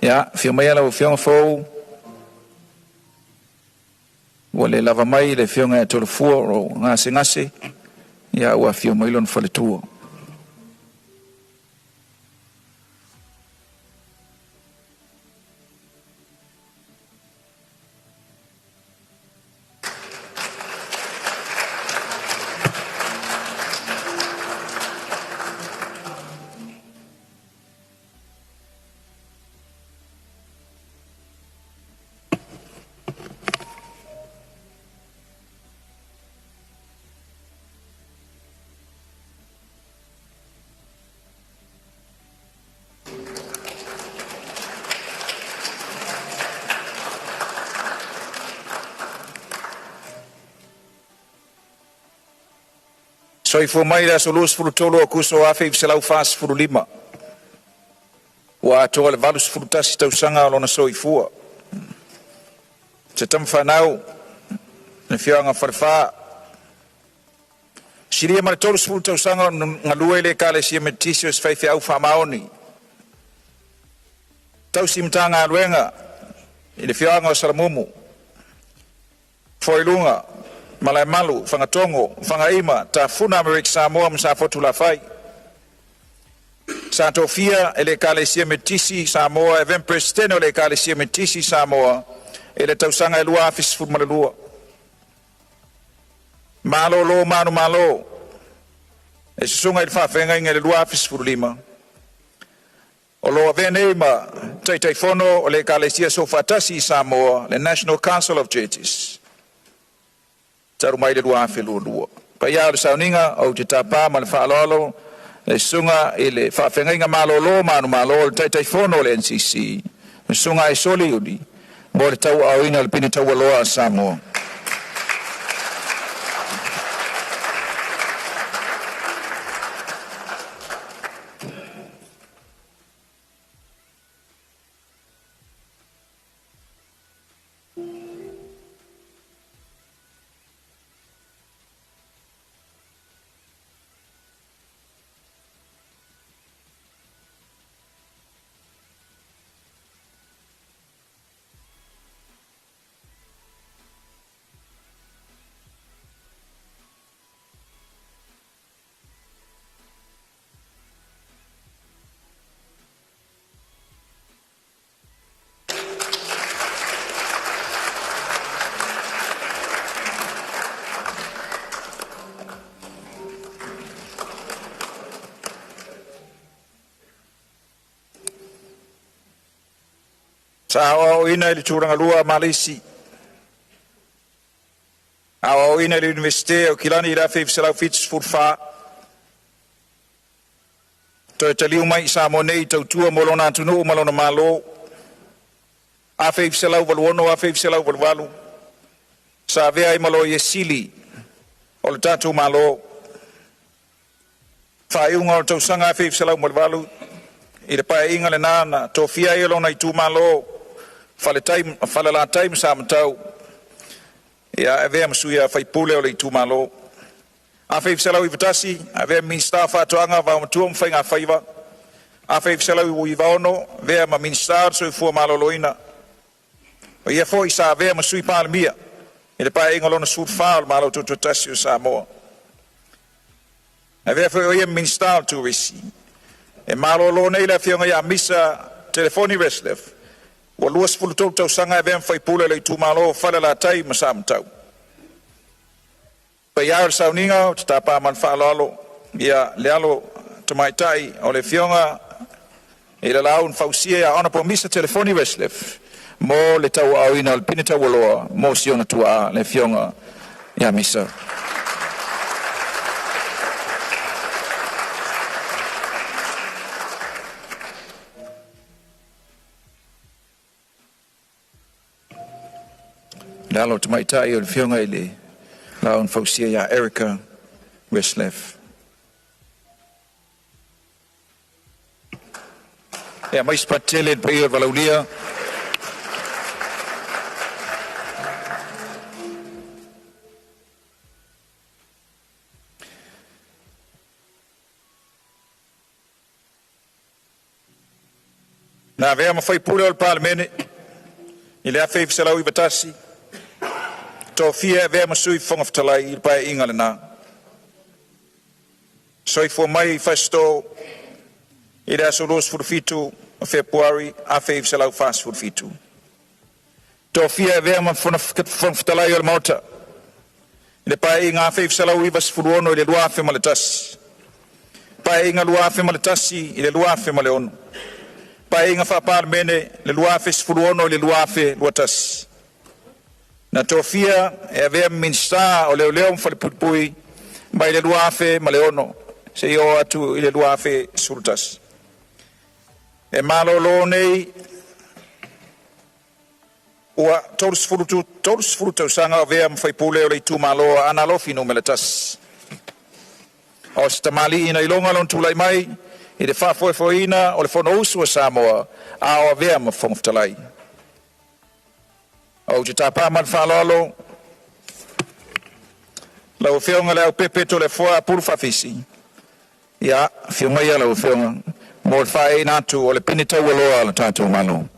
Ya, fio mai ala o fionga fou. Wale lava mai le fionga e tolofua o ngase. Ya, ua fio mai lon fale tua. Soifua mai la solus furutolo o kuso afe ifselau fas furulima. Wa atoa le valus furutasi tausanga o lona soifua. Te tamwhanau, ne whianga wharwha. Siria mara tolus furutausanga ngā lua le kale sia metisio es whaiwhi au whamaoni. Tausi mtanga aluenga, i le whianga o Saramumu. Faailoga, malai malu, whangatongo, whangaima, ta funa Amerika Samoa msa fotu la whai. Sa tofia ele kale sia metisi Samoa, even presidente ele kale sia metisi Samoa, ele tausanga elua afis fumalua. Malo lo manu malo. E susunga il whawhenga inga ele lua afis furulima. O loa venema, taitaifono o le kale sia sofatasi Samoa, le National Council of Churches. Taru mai le lua afe lua. Pa ia le sauninga au te tapa ma le whaalolo, le sunga i le whawhenga inga malo manu malo, le taitaifono le NCC, le sunga e soli udi, mo le Tauaaoina le pini Tauoloa Samoa. Tauaaoina le turangalua Malisi. Tauaaoina le Universite o Kilani la Faailoga Fits Furfa. Toi taliu mai Samoa nei tautua mo lona atunu ma lona malo. A Faailoga valuono a Faailoga valuvalu. Sa vea i malo Yesili o le tatu malo. Whaiunga o tausanga a Faailoga valuvalu. I le pae inga le nana tofia i lona i tu malo. Fale la time sa matau. Ia ave masuia faipule o le tu malo. A Faailoga i vatasi, ave minister fatoanga va matua mfainga faiva. A Faailoga i uivaono, vea ma minister so i fua malo loina. O ia fo i sa ave masui palamia. I le pae inga lona surfa o malo tututasi o Samoa. Ave fo i minister tu risi. E malo lona i le fionga ia misa telefoni reslef. Wa luas fulutou tausanga e vem faipule le tu malo fale la tai masam tau. Pa ia sauninga te tapa man whaalolo ia lealo tamaitai o le fionga i le laun fausia ia ona po misa telefoni reslef mo le Tauaaoina le pini Tauoloa mo siona tua le fionga ia misa. Lalo tamaitai o le fionga i le laun fausia ia Erica Reslef. Ia mais patele le pei o valaulia. Na vea mafai pule o le palemene i le afei fesalau i vatasi tofia e vea masui fongafatalai i le paeʻiga lenā soifua mai i faistoto i le aso 25 o Februari afei fesalau fasfulufitu tofia e vea ma fongafatalai o le maota i le paeʻiga afei fesalau iva sefuluono i le luafe ma le tasi paeʻiga luafe ma le tasi i le luafe ma le ono paeʻiga faapalemene le luafe sefuluono i le luafe luatasi na tofia e avea minista o leoleo ma falepulipui mai le luafe ma le ono se o atu i le luafe sulutasi e malōlō nei ua tolusefulu tausaga o vea ma faipule o le itumāloa ana alofi no me le tasi o se tamali'i ina iloga lona tulai mai i le fa'afoefoeina o le fonousu o Samoa a o avea ma fogafetalai o te tāpā ma le fa'aloalo lau feoga le aupepe tolefoa pulu fa'afisi ia fiomaia lau feoga mo le fa'aina atu o le pini tauoloa le tatou malo.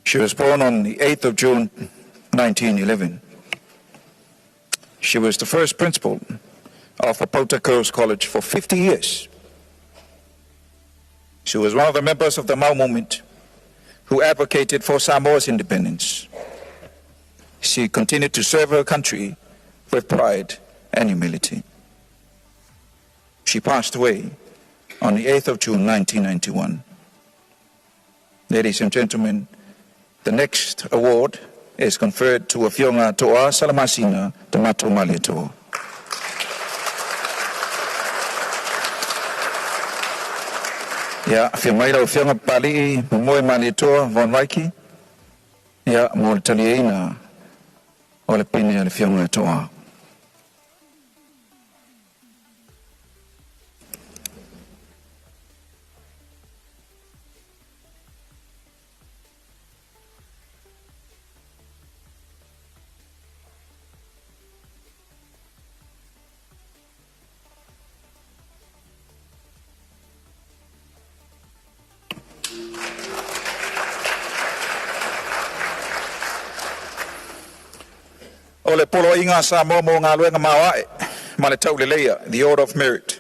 She was born on the 8th of June, 1911. She was the first principal of Apota Girls College for 50 years. She was one of the members of the Mau movement who advocated for Samoa's independence. She continued to serve her country with pride and humility. She passed away on the 8th of June, 1991. Ladies and gentlemen, the next award is conferred to a Fionga Toa Salamasina te Matou Malia Toa. Ia, whiamaira o Fionga Pali, Moe Malia Toa, Von Waiki. Ia, mo le Tauaaoina o le pini o le Fionga Toa. O le polo inga Samoa mo ngā luenga mawae, ma le tauleleia, the Order of Merit.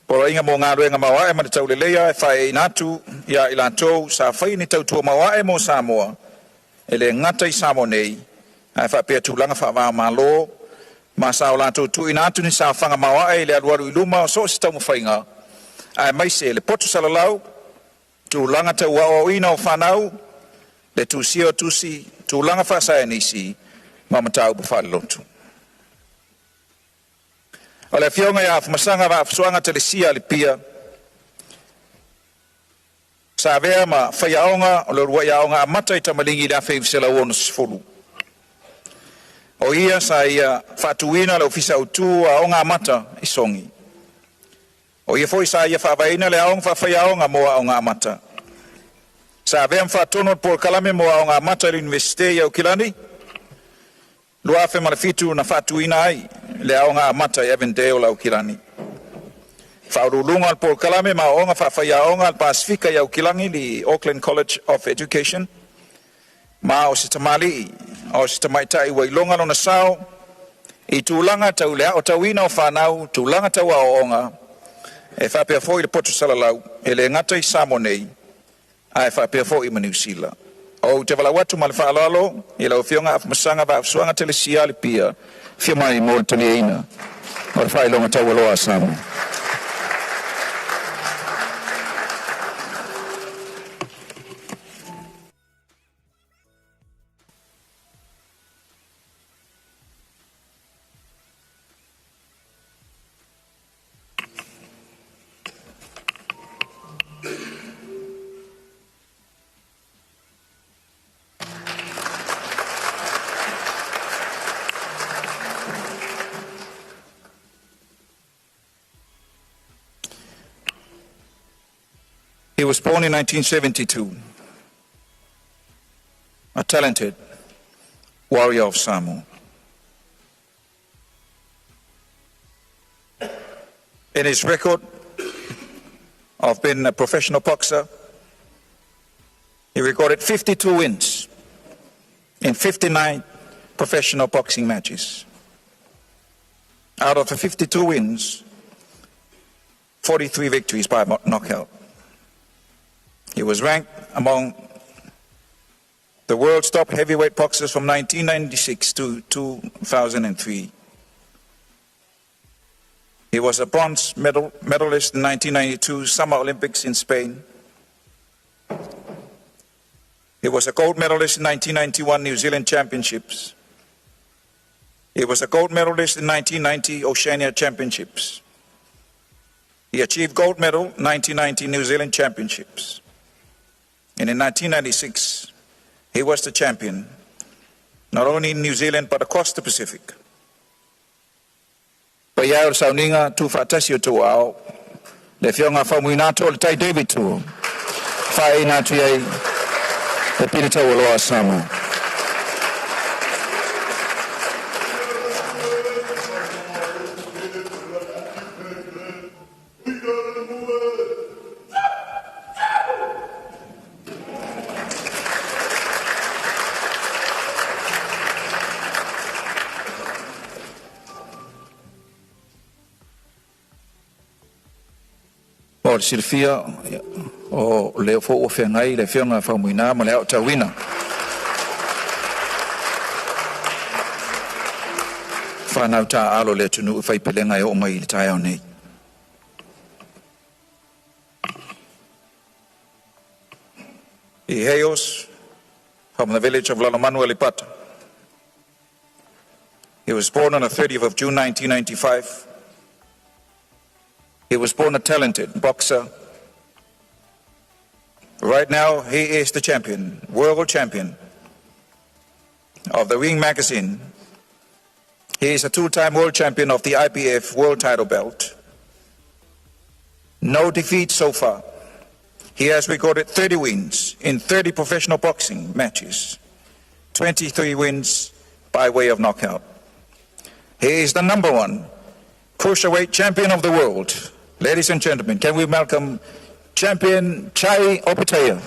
Polo inga mo ngā luenga mawae, ma le tauleleia, e whae inatu, ia ilantou, sa whai ni tautua mawae mo Samoa, e le ngata I Samoa nei, e wha pia tūlanga wha wā malo, ma sa o lantou tu inatu ni sa whanga mawae, le aluaru iluma, o so si tau mwhainga, e maise le poto salalau, tūlanga Tauaaoina o whanau, le tūsia o tūsi, tūlanga whasaya nisi, mamatau Faailoga. O le fionga ia masanga va fsuanga telesia le pia. Sa vea ma whaiaonga o le rua iaonga mata I tamalingi la whaivsela ono sifuru. O ia sa ia whatuina le ofisa utu a onga mata I songi. O ia foi sa ia whavaina le aonga whaiaonga moa onga mata. Sa vea mwhatono por kalame moa onga mata le universite ia o Kilani. Luafe malafitu na fatuina ai le aonga mata Evendale la ukilani. Faurulunga al por kalame ma onga whawhaiaonga al Pasifika ya ukilangi li Auckland College of Education. Ma o se tamali, o se tamaitai wailonga lona sao, I tūlanga tau lea o tauina o whanau, tūlanga tau a onga, e whapea fo I le poto salalau, e le ngata I Samoa nei, a e whapea fo I Maniusila. O te walawatu ma le whaalalo, I lau fionga af masanga va afsuanga telesia le pia, fia mai mo le Tauaaoina, o le Faailoga Tauoloa Samoa. He was born in 1972, a talented warrior of Samoa. In his record of being a professional boxer, he recorded 52 wins in 59 professional boxing matches. Out of the 52 wins, 43 victories by knockout. He was ranked among the world's top heavyweight boxers from 1996 to 2003. He was a bronze medalist in 1992 Summer Olympics in Spain. He was a gold medalist in 1991 New Zealand Championships. He was a gold medalist in 1990 Oceania Championships. He achieved gold medal 1990 New Zealand Championships. And in 1996, he was the champion, not only in New Zealand, but across the Pacific. Paya o sauninga tu fatasi o Tauaaoina, le fionga whamuinato le tai David tu, whae nā tu iei, le pina Tauoloa Samoa. O le silfia o leo fo o whengai le whionga whaumuina ma leo Tauaaoina. Whanau tā alo le tunu whai pelenga e o mai le tai au nei. He hails from the village of Lalamanu Alipata. He was born on the 30th of June 1995. He was born a talented boxer. Right now, he is the champion, world champion of the Ring magazine. He is a two-time world champion of the IBF world title belt. No defeat so far. He has recorded 30 wins in 30 professional boxing matches, 23 wins by way of knockout. He is the #1 cruiserweight champion of the world. Ladies and gentlemen, can we welcome champion Chai Opataya.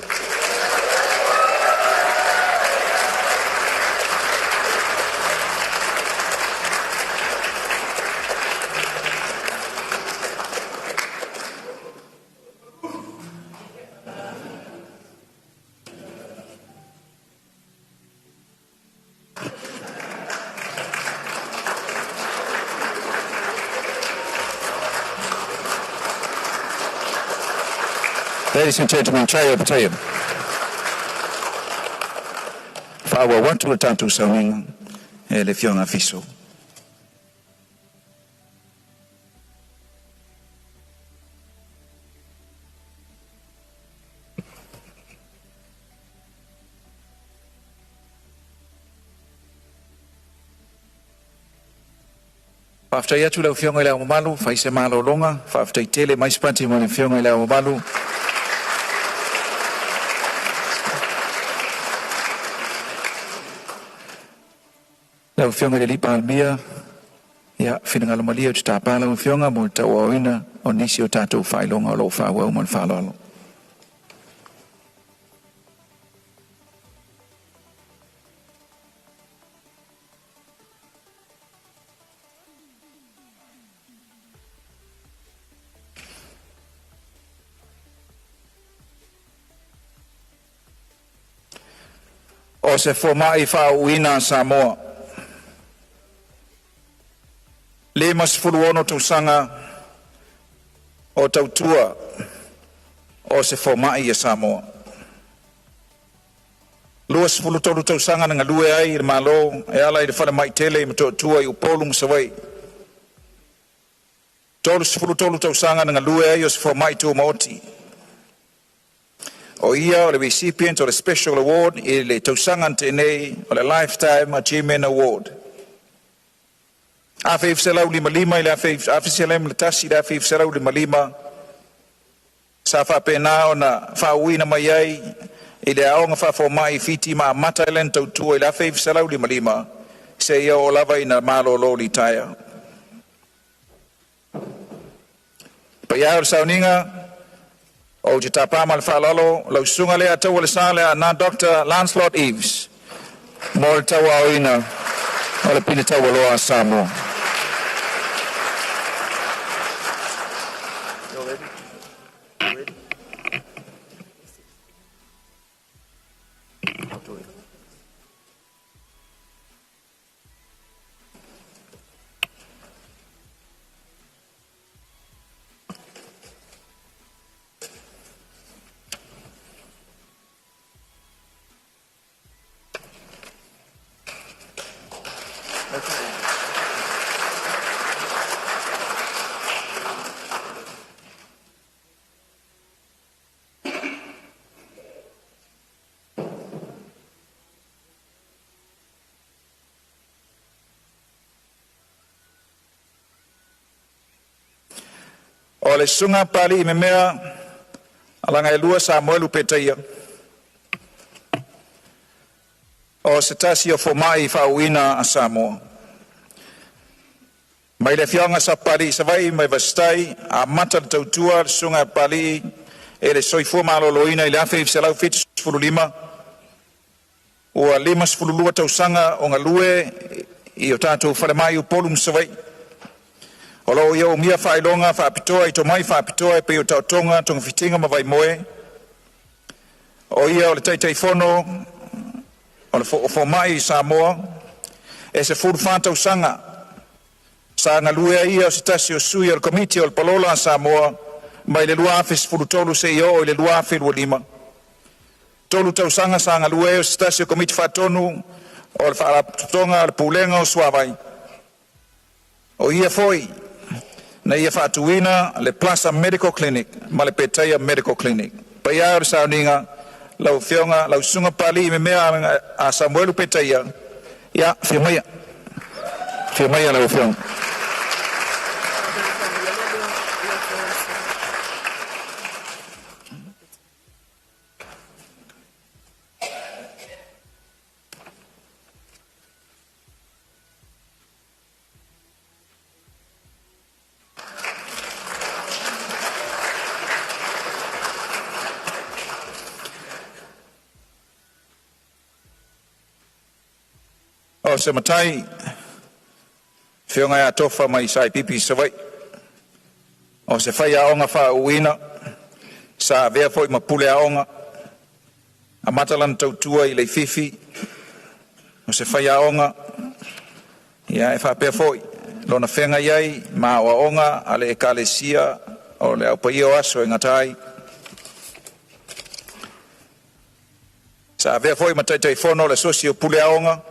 Ladies and gentlemen, Chai Opataya. Whaua watu le tātou sauninga e le whionga whiso. Whaftai atu leo whionga i leo mamalu, whaise malo longa, whaftai tele maispanti mo le whionga i leo mamalu. Lau whionga le lipa almia, ia whinangalo malia o te tāpala o whionga mo Tauaaoina o nisi o tātou Faailoga o lo whāwau mo le whālolo. O se formai Tauaaoina Samoa. Le masfuluono tausanga o tautua o se formai Samoa. Lua sefulu tolu tausanga nga lue ai i malo e ala i whana mai tele i matotua i upolu musawai. Tolu sefulu tolu tausanga nga lue ai o se formai tu maoti. O ia o le recipient o le Special Award i le tausanga tenei o le Lifetime Achievement Award. Afeif selau lima lima ile afeif selau le tasi le afeif selau lima lima Sa whapena o na whauina mai ai, i le aonga whawhomai fiti ma matailen tautua i la whai whasalau lima lima, se ia o lava i na malo loli taia. Pa ia o sauninga, o te tapama le whalalo, lau sunga lea tau le sa lea na Dr. Lancelot Eves, mo le Tauaaoina, o le pina Tauoloa Samoa. O le sunga pali me mea alanga e lua Samoa lupetaia. O se tasi o fomai Faailoga a Samoa. Mai le fionga sa pali sa vai mai vastai a mata le tautua le sunga pali e le soifua maloloina i le afe i selau fitu sfululima. O a lima sfululua tausanga o ngalue i o tātou whalemai u polum sa vai. O lo ia o mia Faailoga whaapitoa i to mai whaapitoa e pe o tautonga tonga fitinga ma vai moe. O ia o le taitaifono o le fomai i Samoa e se furu whātau sanga sa ngalue ia o se tasi o sui o le komiti o le palola a Samoa mai le lua afe se furu tolu se ia o le lua afe lua lima. Tolu tau sanga sa ngalue o se tasi o komiti whaatonu o le whaaraptonga o le pulenga o suavai. O ia foi na ia whaatuina le Plaza Medical Clinic ma le Petaia Medical Clinic. Pa ia o sauninga lau fionga, lau sunga pali me mea a Samuelu Petaia. Ia, whiamaia. Whiamaia lau fionga. O se matai, whionga ea tofa mai sai pipi sa vai. O se whai aonga Faailoga, sa vea fo i mapule aonga, a matalan tautua i lei fifi. O se whai aonga, ia e whapea foi, lona whenga iai, ma o aonga, ale e kalesia, o le au pai o aso e ngatai. Sa vea foi mataitai fono le sosi o pule aonga,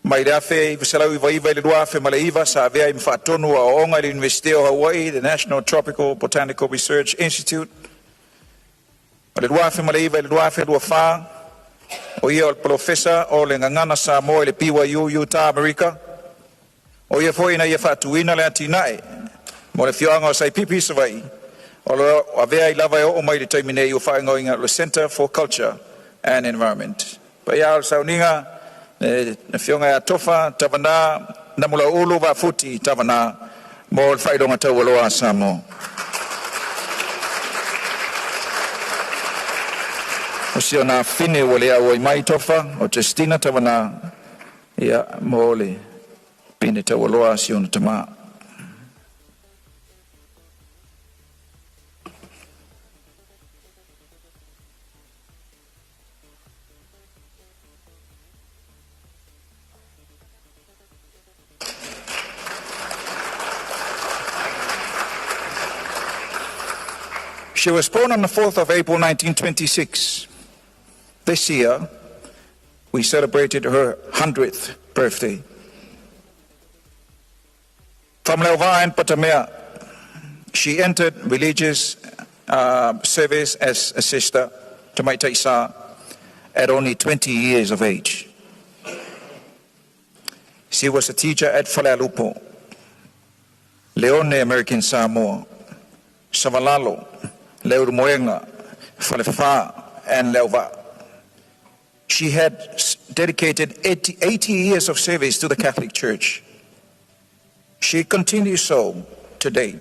mai le afe i visalau iwa iwa i le lua afe ma le iwa sa avea i mwhaatonu a onga i le University of Hawaii, the National Tropical Botanical Research Institute. O le lua afe ma le iwa i le lua afe lua wha, o ia o le profesa o le ngangana Samoa i le BYU, Utah, America. O ia foi na ia whaatuina le atinae, mo le fioanga o sai pipi sa vai, o le avea i lava e o mai le taiminei o whaingoinga le Center for Culture and Environment. Pa ia o sauninga, na fionga ya tofa tavana na mula ulu wa futi tavana mo le Faailoga Tauoloa Samoa. O si ona fine o lea o mai tofa o Testina tavana ia mo le pine Tauoloa si ona tama. She was born on the 4th of April, 1926. This year, we celebrated her 100th birthday. From Leova and Patamea, she entered religious service as a sister to Mai Taisa at only 20 years of age. She was a teacher at Faailoga, Leone, American Samoa, Savalalo, Leo Moenga, Falefa, and Leuva. She had dedicated 80 years of service to the Catholic Church. She continues so today,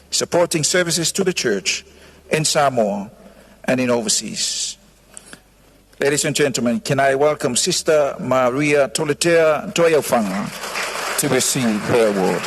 supporting services to the Church in Samoa and in overseas. Ladies and gentlemen, can I welcome Sister Maria Toletea Tauaaoina to receive her award.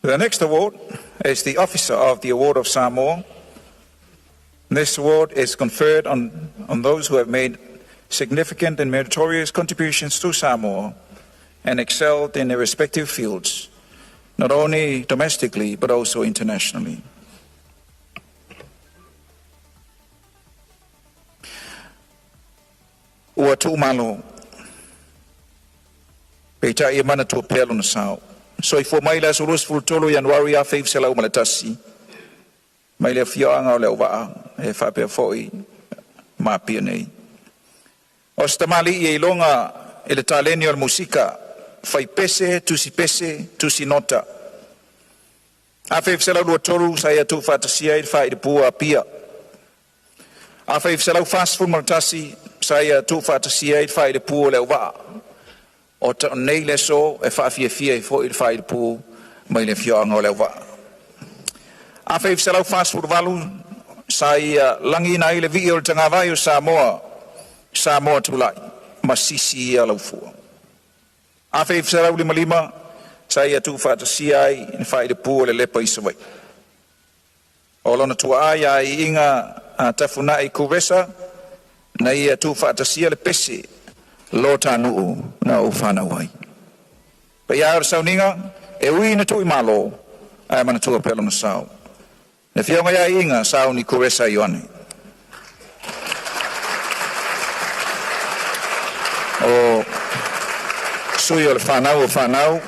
The next award is the Officer of the Award of Samoa. This award is conferred on those who have made significant and meritorious contributions to Samoa and excelled in their respective fields, not only domestically but also internationally. Ua tu'umalo, peita ia mana tua pelo na sao. So ifo mai la sulus fultolo Januari a feif sela umalatasi. Mai le fioanga o le ova e whapea foi ma pia nei. O stamali i ilonga e le taleni o le musika fai pese, tusi nota. A feif sela lua tolu sa ia tu fatasia i whai de pua pia. A feif sela fast food malatasi sa ia tu fatasia i whai de pua le ova. O ta nei le so e whaafia fo i whai pu mai le fioanga o le wa. A whaif se lau fast food valu sa i langi na i le vi o tanga vai o Samoa tulai ma sisi i a lau fua. A whaif se lau lima sa i tu whaatasia ai i whai pu o le lepa i sawai. O lona tua ai i inga tafuna i kuresa na i tu whaatasia le pese lo tanu na o fana wai. Pa ia ar sauninga e ui na tui malo ai mana tua pelo na sau. Ne fionga ia inga sau ni kuresa Iuni. O sui o le whanau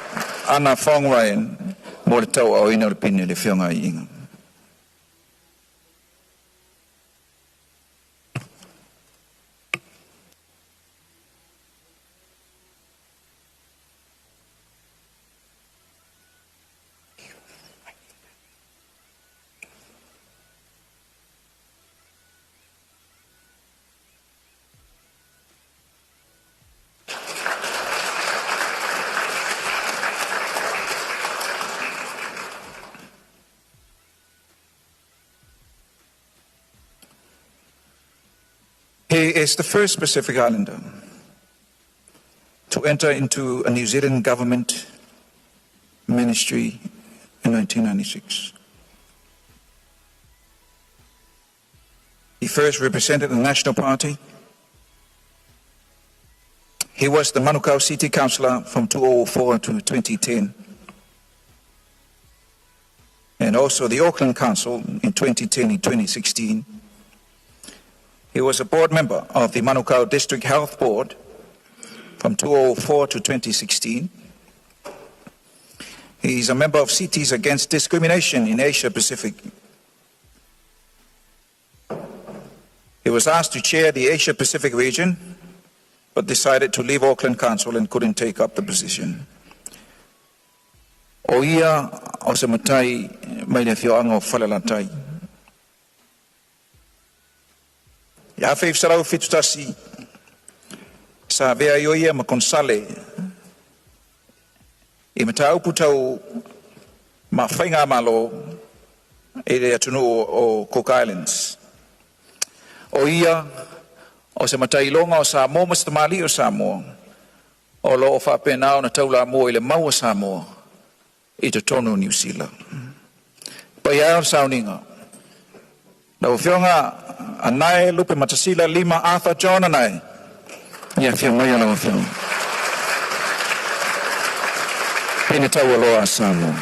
ana whongrain mo le Tauaaoina o le pine le fionga inga. He is the first Pacific Islander to enter into a New Zealand government ministry in 1996. He first represented the National Party. He was the Manukau City Councillor from 2004 to 2010. And also the Auckland Council in 2010 and 2016. He was a board member of the Manukau District Health Board from 2004 to 2016. He is a member of Cities Against Discrimination in Asia Pacific. He was asked to chair the Asia Pacific region, but decided to leave Auckland Council and couldn't take up the position. O ia o se matai mai le fioanga o whalalatai. Ia whaif sarau fitutasi sa vea ioia ma konsale i matau putau ma whainga malo e le atunu o Cook Islands. O ia o se matailonga o Samoa ma stamali o Samoa o lo o whapenao na taula mo i le mau o Samoa i te tonu New Zealand. Pai au sauninga na o whionga anai lupe matasila lima Arthur John anai. Ia whionga ia na o whionga. Pene Tauoloa Samoa.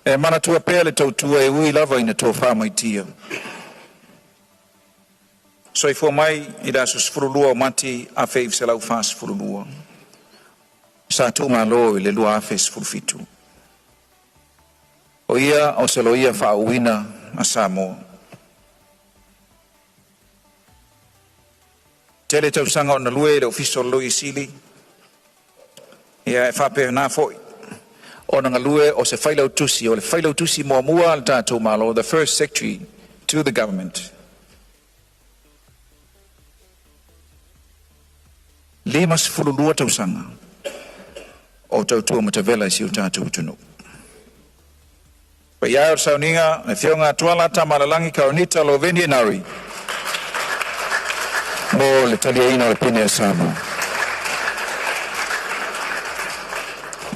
E mana tua pele tautua e ui lava ina tō whamaitia. So I mai I da susfurulua o mati a feiv se lau whasfurulua. Sa tu malo I le lua a fesfurfitu. O ia o se loia Faailoga a Samoa. Tele tausanga o na lue le ofiso loi sili. Ia e whape na foi. O na ngalue o se Faailoga o le Faailoga mua al tātou malo, the first secretary to the government. Lemas fululua tausanga o tautua matavela si o tātou tunu. Pa ia o sauninga e whionga tuala tamalalangi kaunita lo vendianari. Mo le taliaina o le pene a Samoa.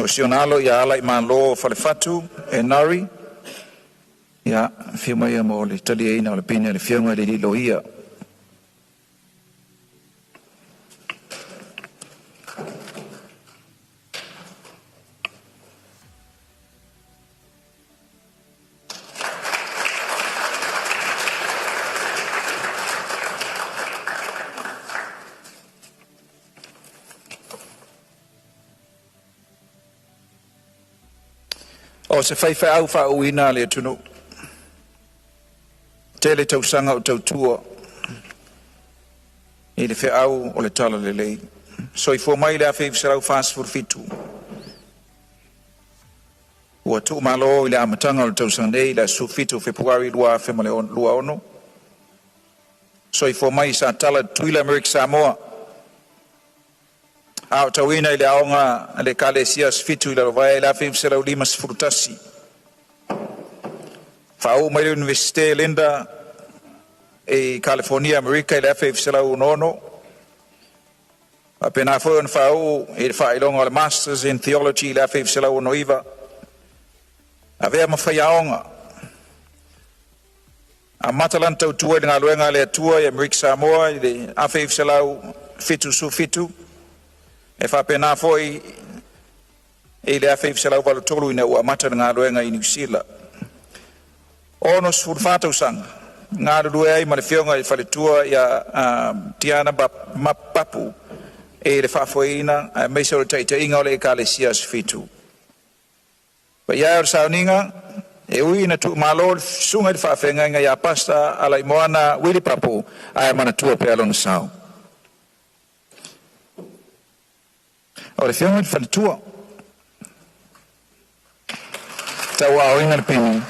O sionalo ia ala I malo falefatu e nari. Ia whiuma ia mo le taliaina o le pene le whionga le lilo ia. O se whaiwha au Faailoga le tunu. Tele tausanga o tautua. I le wha au o le tala le lei. So I mai le a whaiv sarau whasfurfitu. Ua tu malo I le amatanga o le tausanga nei le sufitu Februari lua whemale lua ono. So I mai sa tala tuila Amerika Samoa. Au Tauaaoina I le aonga le kalesia sfitu I le rovai la whaiv sarau limas furutasi. Whao mai le Universite Linda e California, Amerika I le whaiv sarau nono. A pena foi on whao e le whailonga le Masters in Theology le whaiv sarau noiva. A vea mawhai aonga. A matalan tautua I le ngaluenga le atua I Amerika Samoa I le whaiv sarau fitu su fitu. E whapena foi e le whaiv sarau valutolu ina ua mata ngā luenga I New Zealand. Ono sfurfatau sanga. Ngā lue ai ma le whionga I whaletua ia tiana mapapu e le whafoina a meisa o le taita inga o le ekalesia sfitu. Pa ia o sauninga e ui na tu malo sunga I whawhenga inga ia pasta ala I moana wili papu a manatua pe alona sau. O le whionga I whaletua. Tauaaoina le pini.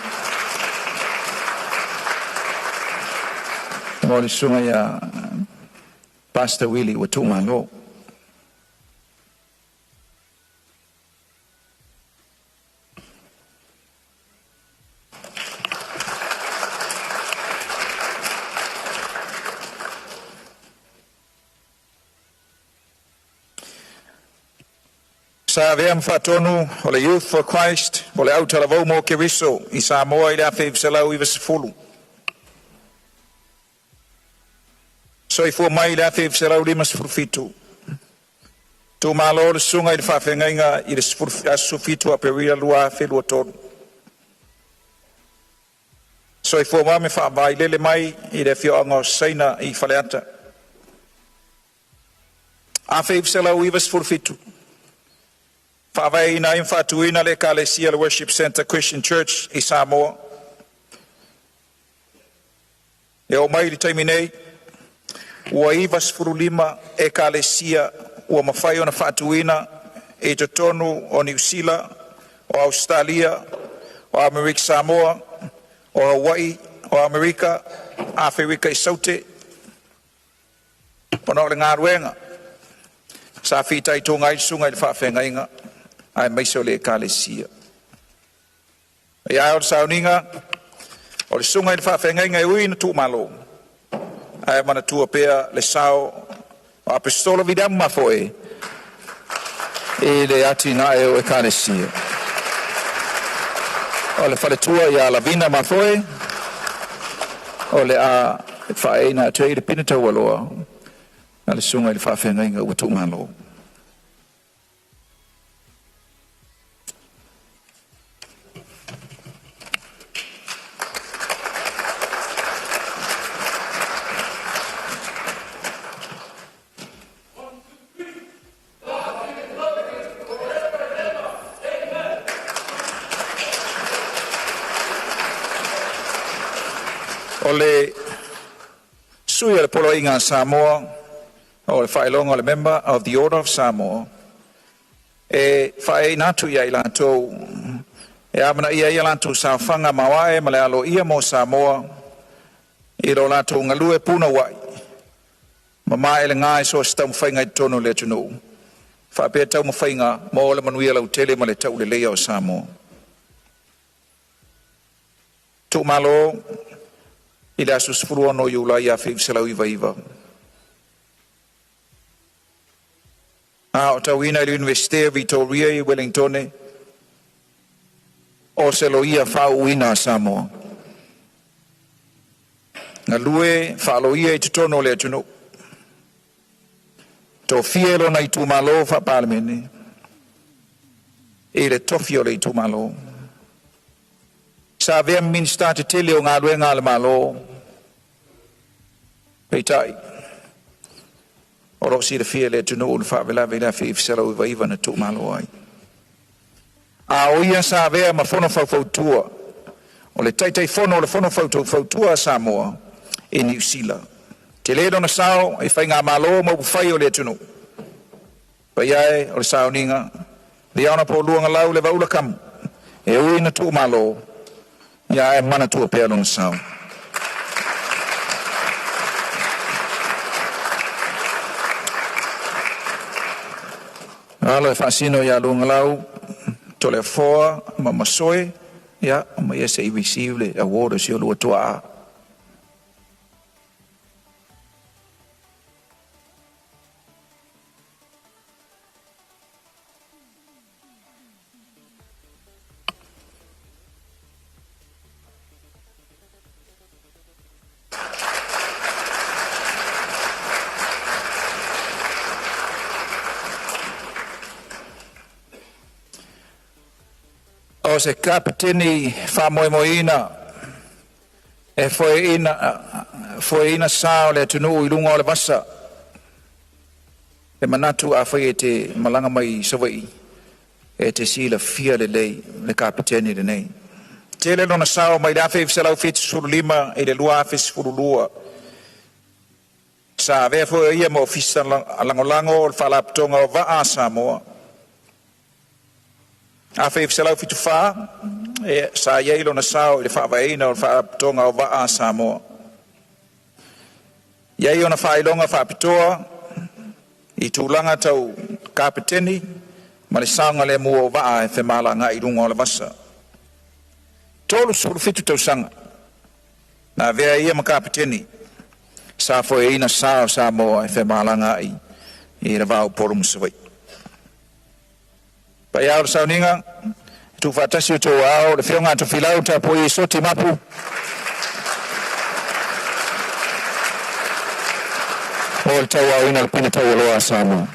Mo le sunga ia Pastor Willie wa tu malo. Sa veam fatonu o le Youth for Christ o le autalavau mo ke riso I Samoa I le awhaiv salau I vasifulu. So I mai le awhaiv salau limas furfitu. Tu malo le sunga I le whawhengainga I le sufitu a peria lua whelua tonu. So I mai me whaavai lele mai I le whioanga o saina I whaleata. Awhaiv salau I vasifurfitu. Whaavai I whatuina le kalesia le Worship Center Christian Church I Samoa. E o mai le taimi nei, ua I vasfurulima e kalesia ua mawhai ona whatuina e totonu o New Zealand, o Australia, o Amerika Samoa, o Hawaii, o Amerika, Afrika I Saute. Pono le ngā ruenga. Sa whitai tōnga I sunga I le whawhengainga. Ai maiso le kalesia. Ia o sauninga, o le sunga I le whawhengainga ui na tu malo. Ai mana tua pea le sao o apostola vidam mafoe. E le ati na e o kalesia. O le whaletua ia la vina mafoe. O le a whaeina te le pina Tauoloa. Na le sunga I le whawhengainga ua tu malo. Ole sui le polo inga Samoa, o le Faailoga o le member of the Order of Samoa. E whae natu ia i lantou, e amana ia i lantou sauwhanga mawae ma le alo ia mo Samoa, i lo lantou ngalue puna wai. Ma mai le ngai so stau mwhainga i tono le tunu. Whapea tau mwhainga mo le manuia lau tele ma le tau le leia o Samoa. Tu malo i le asu sifuru ono iula ia whiwselau iwa iwa. O Tauaaoina i le Universite Victoria i Wellington o se lo ia Faailoga Samoa. Nga lue Faailoga i tutono le tunu. To fielo na i tu malo fa parlemene. E le tofio le i tu malo. Sa vea minsta te tele o ngā lue ngā le malo. Peitai. O rosi le fia le tunu o le whaavela vela fi ifsela uiva iwa na tu malo ai. A o ia sa vea ma fono fautua. O le taitai fono o le fono fautua Samoa e New Zealand. Te ledo na sao e whai ngā malo ma uwhai o le tunu. Pai ai o le sao ninga. Le ana po luanga lau le vaula kam. E ui na tu malo. Ia e mana tua pēlo na sao. Alo e whaasino ia luanga lau. To le foa ma masoe. Ia ma ia se i receive le award si o lua tua a. O se kapiteni Faailoga e foi ina sao le tunu i lunga o le vasa e manatu a foi e te malanga mai sawai e te sila fia le lei le kapiteni le nei te le lona sao mai la fe fselau fit sur lima e le lua fis furulua sa ve foi ia mo fisa langolango o falaptonga o va a Samoa a fe fselau fitu fa e sa ia ilo na sao le Faailoga o falaptonga o va a Samoa ia i ona Faailoga faapitoa i tūlanga tau kapiteni ma le saunga le mua o va e fe malanga i runga o le vasa tolu suru fitu tau sanga na vea ia ma kapiteni sa foi ina sao Samoa e fe malanga i le vau poru musawai pa ia o le sauninga tu fatasi o Tauaaoina le whionga tu filau ta po i soti mapu o le Tauaaoina le pina Tauoloa Samoa.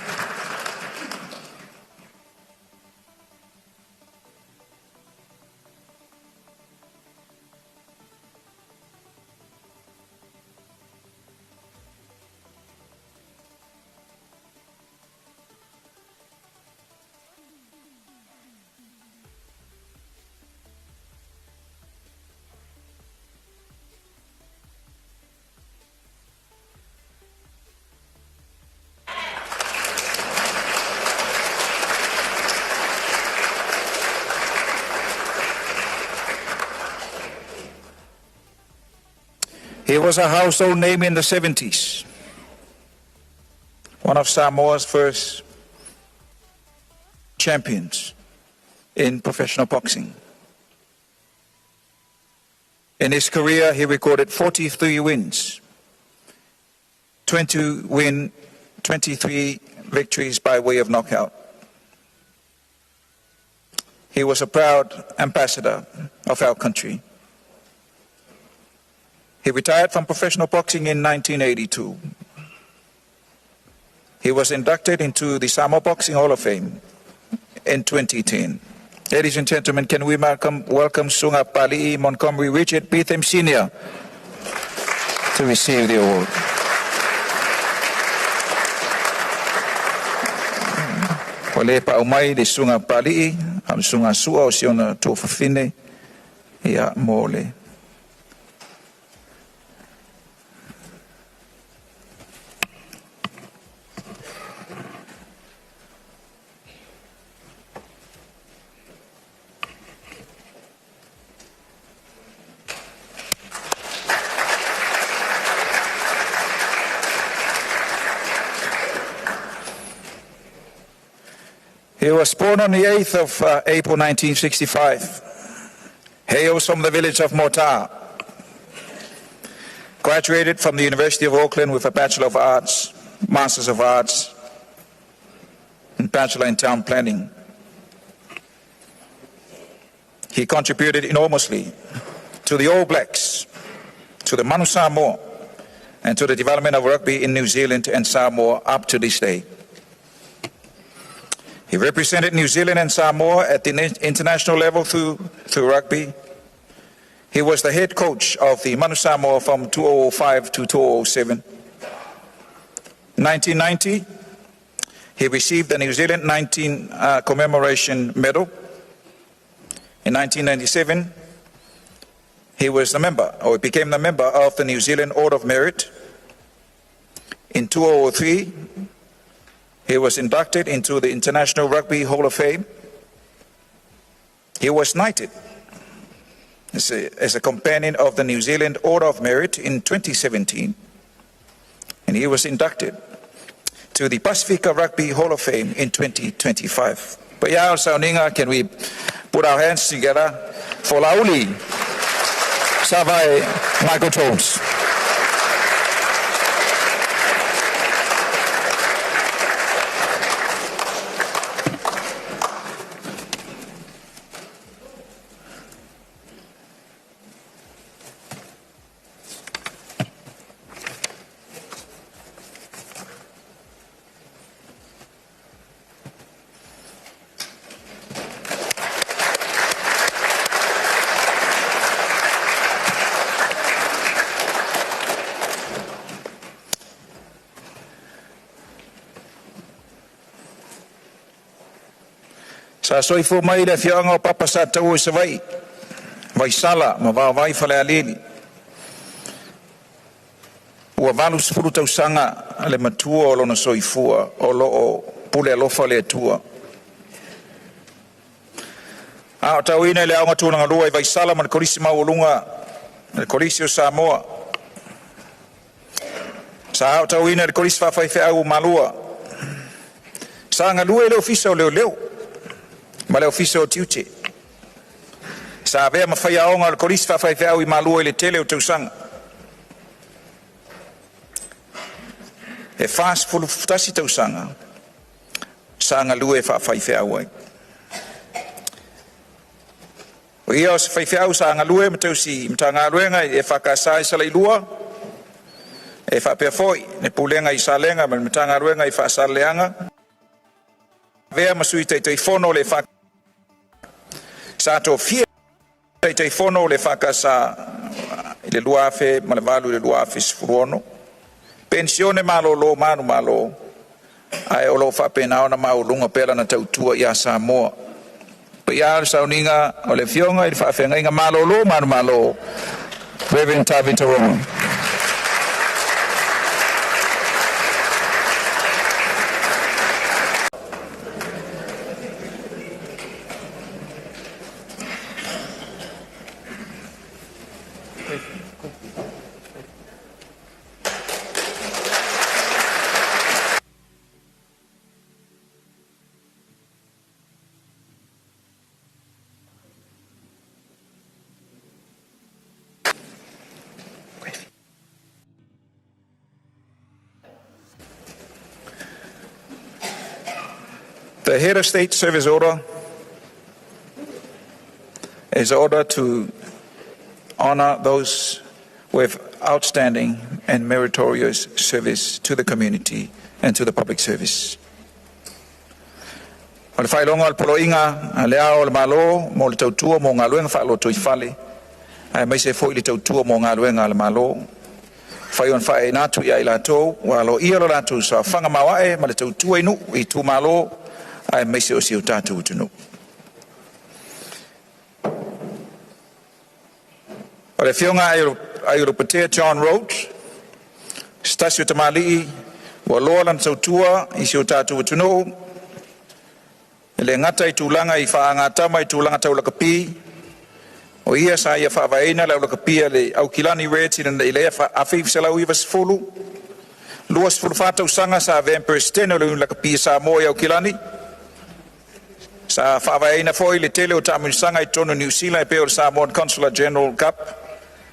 He was a household name in the 70s. One of Samoa's first champions in professional boxing. In his career, he recorded 43 wins, 23 victories by way of knockout. He was a proud ambassador of our country. He retired from professional boxing in 1982. He was inducted into the Samoa Boxing Hall of Fame in 2010. Ladies and gentlemen, can we welcome Sunga Pali'i Montgomery Richard Betham Sr. to receive the award. Wale pa umai de Sunga Pali'i, am Sunga Sua o siona tofafine, ia mole. He was born on the 8th of April 1965. Hails from the village of Mortar. Graduated from the University of Auckland with a Bachelor of Arts, Masters of Arts, and Bachelor in Town Planning. He contributed enormously to the All Blacks, to the Manu Samoa, and to the development of rugby in New Zealand and Samoa up to this day. He represented New Zealand and Samoa at the international level through rugby. He was the head coach of the Manu Samoa from 2005 to 2007. In 1990, he received the New Zealand 19 commemoration medal. In 1997, he was the member, or became the member of the New Zealand Order of Merit. In 2003, he was inducted into the International Rugby Hall of Fame. He was knighted as a companion of the New Zealand Order of Merit in 2017. And he was inducted to the Pacifica Rugby Hall of Fame in 2025. But yeah, Sauninga, can we put our hands together for Lauli Savai Michael Jones. Sa soifo mai le fianga o papa sa tau e savai. Vai sala, ma vai fale alili. Ua valu sifuru tau sanga le matua o lona soifua o lo o pule alofa le atua. A o Tauaaoina le aonga tūnanga lua i vai sala ma le kolisi maulunga, le kolisi o Samoa. Sa o Tauaaoina le kolisi whawhai au malua. Sa ngā lua e leo fisa o leo leo. Ma le ofisa o tiute. Sa avea mawhai aonga le kolisi whawhai au i malua i le tele o tausanga. E fast fulu futasi tausanga. Sa ngā lua e whawhai au ai. O ia o se whai au sa ngā lua e matausi mta ngā luenga e whakasai sa lai lua. E whapea foi, ne pulenga i sa lenga, ma mta ngā luenga i whasar leanga. Vea masui tei fono le whaka. Sa to fie tei fono le whaka sa le luafe, ma le valu le luafe sifurono. Pensione malo lo manu malo. Ai o lo whapena ona maulunga pela na tautua i a Samoa. Pa ia sauninga o le fionga i whawhenga inga malo lo manu malo. Reverend Tavi Taronga. The head of state service order is an order to honor those with outstanding and meritorious service to the community and to the public service. O le Faailoga o le poloinga a le ao o le malo mo le tautua mo ngā luenga whaaloto i whale. Ai mai se fōi le tautua mo ngā luenga le malo. Whai on whae nātu i ai lātou, wa lo ia lo lātou sa whanga mawae ma le tautua inu i tū malo. Ai mai se o si o tātou utunu. O le whionga ai o Patea John Road, stasi o Tamali'i, wa loa lan tautua i si o tātou utunu. Le ngata i tūlanga i whaangatama i tūlanga taulakapi. O ia sa ia whaavaina le aulakapia le au kilani reti na ilea awhiv se lau iwa sifulu. Lua sifulu whātau sanga sa vempere steno le unlakapia sa moa i au kilani. Sa Faailoga foi le tele o tamausanga I tonu New Zealand pe o Samoan Consular General Cup.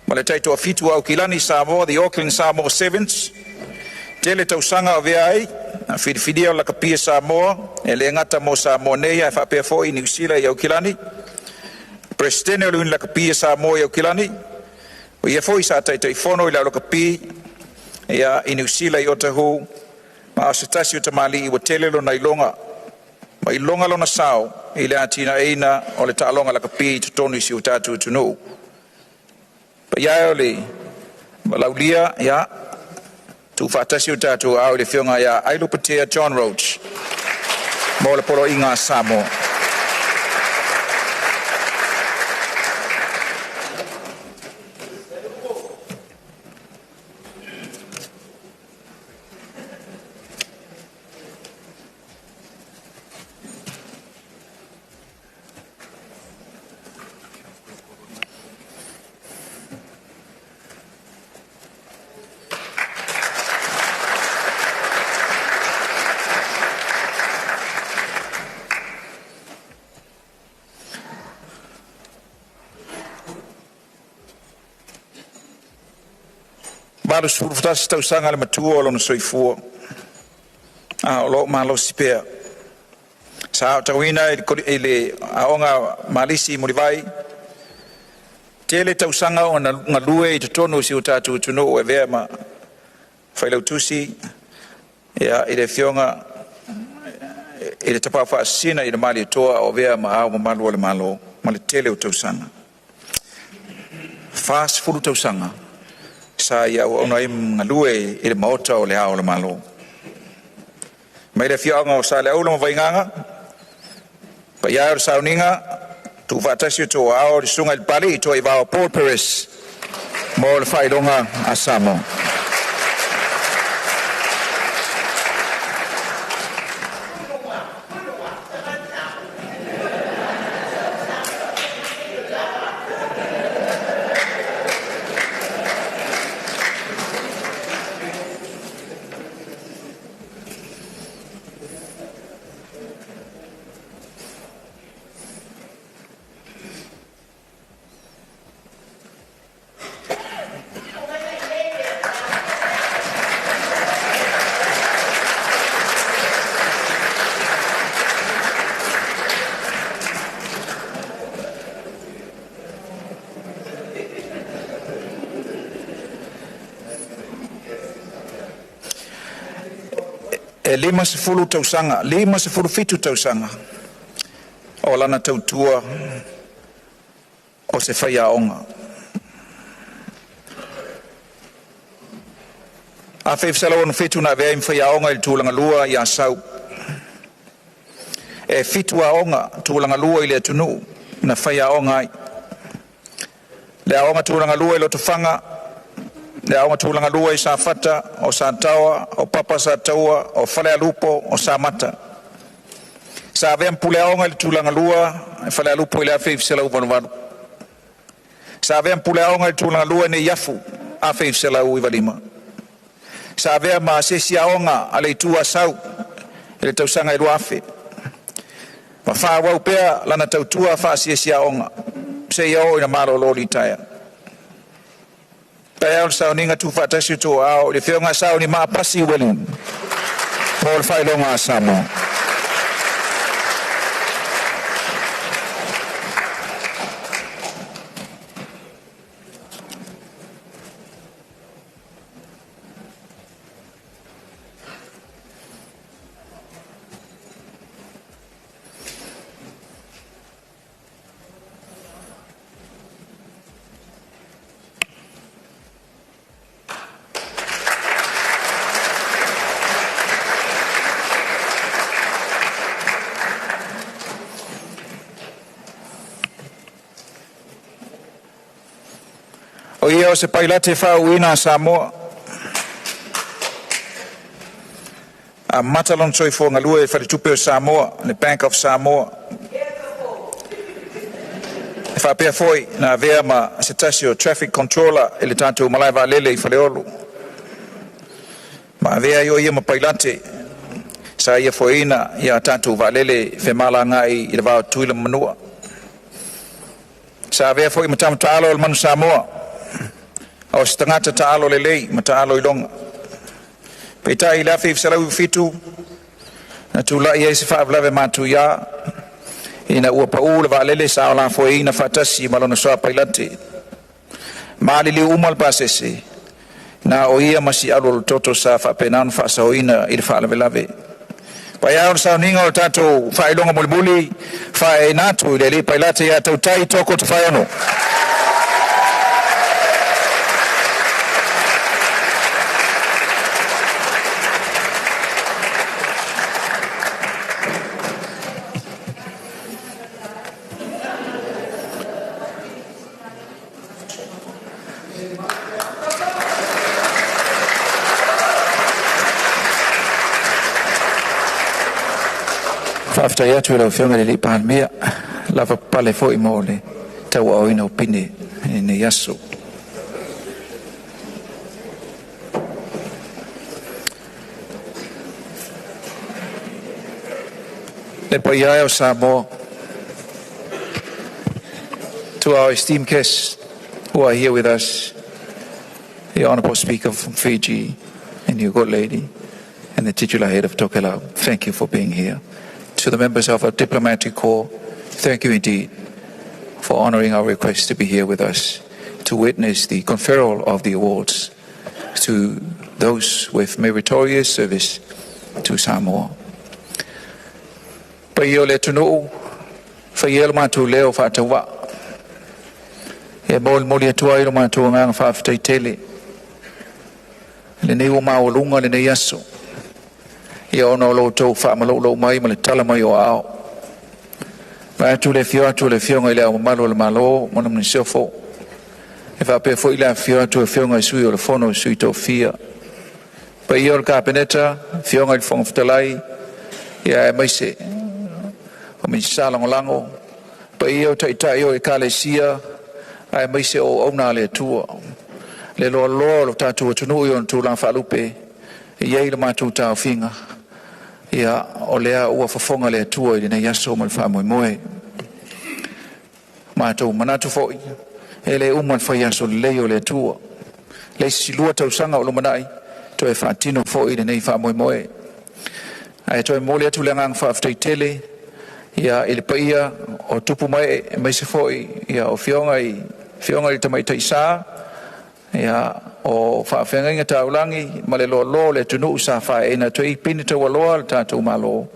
Ma le taito afitu au kilani Samoa, the Auckland Samoa Sevens. Tele tausanga o vea ai, na whidiwhidia o la kapia Samoa, e le ngata mo Samoa nei e whapea foi New Zealand I au kilani. Presidente o luin la kapia Samoa I au kilani. O ia foi sa taito I fono I la lo kapia ia I New Zealand I o tahu. Ma o se tasi o tamali I wa tele lo na ilonga. Ma ilonga lo na sao, I le atina eina o le taalonga la kapia I tutonu I si o tatu tunu. Pa ia o le malaulia ia tu fatasi o tatu au le fionga ia ailu patea John Roach. Mo le polo inga Samoa. Malo suruftas tausanga le matua o lona soifua. O lo malo sipea. Sa Tauaaoina I le aonga malisi mulivai. Tele tausanga o ngalue I tutonu si o tatu tunu o e vea ma Faailoga ia I le fionga I le tapawha asina I le mali toa o vea ma au malu o le malo ma le tele o tausanga. Fast fulu tausanga. Sa ia o ona ngalue I le maota o le ao le malo. Mai le fionga o sa le au le mavainganga. Pa ia o sauninga tu fatasi o tō ao le sunga I pali I tō I vao Paul Perez mo le Faailoga a Samoa. E lima se fulu tausanga, lima se fulu fitu tausanga. O lana tautua o se whaiaonga. A whewsala onu fitu na vea im whaiaonga I tūlanga lua I a sau. E fitu aonga tūlanga lua I le atunu na whaiaonga ai. Le aonga tūlanga lua I loto whanga. Le aonga tūlanga lua I sa whata, o sa taua, o papa sa taua, o whale alupo, o sa mata. Sa vea mpule aonga I tūlanga lua, I whale alupo I le a whewsala uvanuanu. Sa vea mpule aonga I tūlanga lua ne iafu, a whewsala uivalima. Sa vea ma sesi aonga a le tua sau, I le tausanga I ruafe. Ma wha wau pea lana tautua wha sesi aonga, se iao I na malo lori taia. Pea o sauninga tu fatasi to ao le fionga sauni ma pasi welun. Paul Faailoga a Samoa. O ia o se pailate Tauaaoina a Samoa. A matalon soifo ngalue wharetupe o Samoa, le Bank of Samoa. E whapea foi na vea ma se tasi o traffic controller e le tātou malaiwa lele I whaleolu. Ma vea I o ia ma pailate. sa ia foina ia tatu valele fe malangai I le va tuila manua sa ve foi matam talo man Samoa o stangata talo le lei matalo I longa peta I la fe sala fitu na tula ia se fa blave matu ya ina ua paula valele sa la foina fatasi malona so pailate mali li umal pasese na o ia masi alo toto sa fa penan fa soina I fa lave pa ia sa ninga o tato faailoga mulibuli fa e natu le pailate ya tautai toko te faiono after ya tu la fiona le palmea la va pale foi mole Tauaaoina opine ne yaso le paya o Samoa to our esteemed guests who are here with us, the Honourable Speaker from Fiji and your good lady and the titular head of Tauoloa, thank you for being here. To the members of our diplomatic corps, thank you indeed for honouring our request to be here with us to witness the conferral of the awards to those with meritorious service to Samoa. Paio le tunu, faio matu leo fatawa. E bol moli atua ilo matu ngang faftai tele. Le nei o maolunga le nei yaso. Ia ono lo tau wha malo mai ma le tala mai o ao. Mai atu le fio ngai le au malo le malo mona mni sefo. E wha pe fo ila fio ngai sui o le fono sui tau fia. Pa ia o le kapeneta, fio ngai le fonga fitalai, ia e maise. O mi salango lango. Pa ia o taitai o e kalesia, a e maise o auna le tua. Le loa lo tatu o tunu i on tūlang whalupe, ia i le mātou tau finga. Ia o lea ua whafonga le tua I nei yaso mal wha moe. Mātou manatu foi, e le uman whai yaso leo le tua. Le silua tau sanga o lumanai, to e whaatino foi I nei wha moe. Ai to e mole atu le ngang whaaftai tele, ia I le paia o tupu mai e mai se foi, ia o fionga I tamai taisa, ia o whaafenga inga taulangi ma le lo le tunu sa whaena to I pini Tauoloa le tātou malo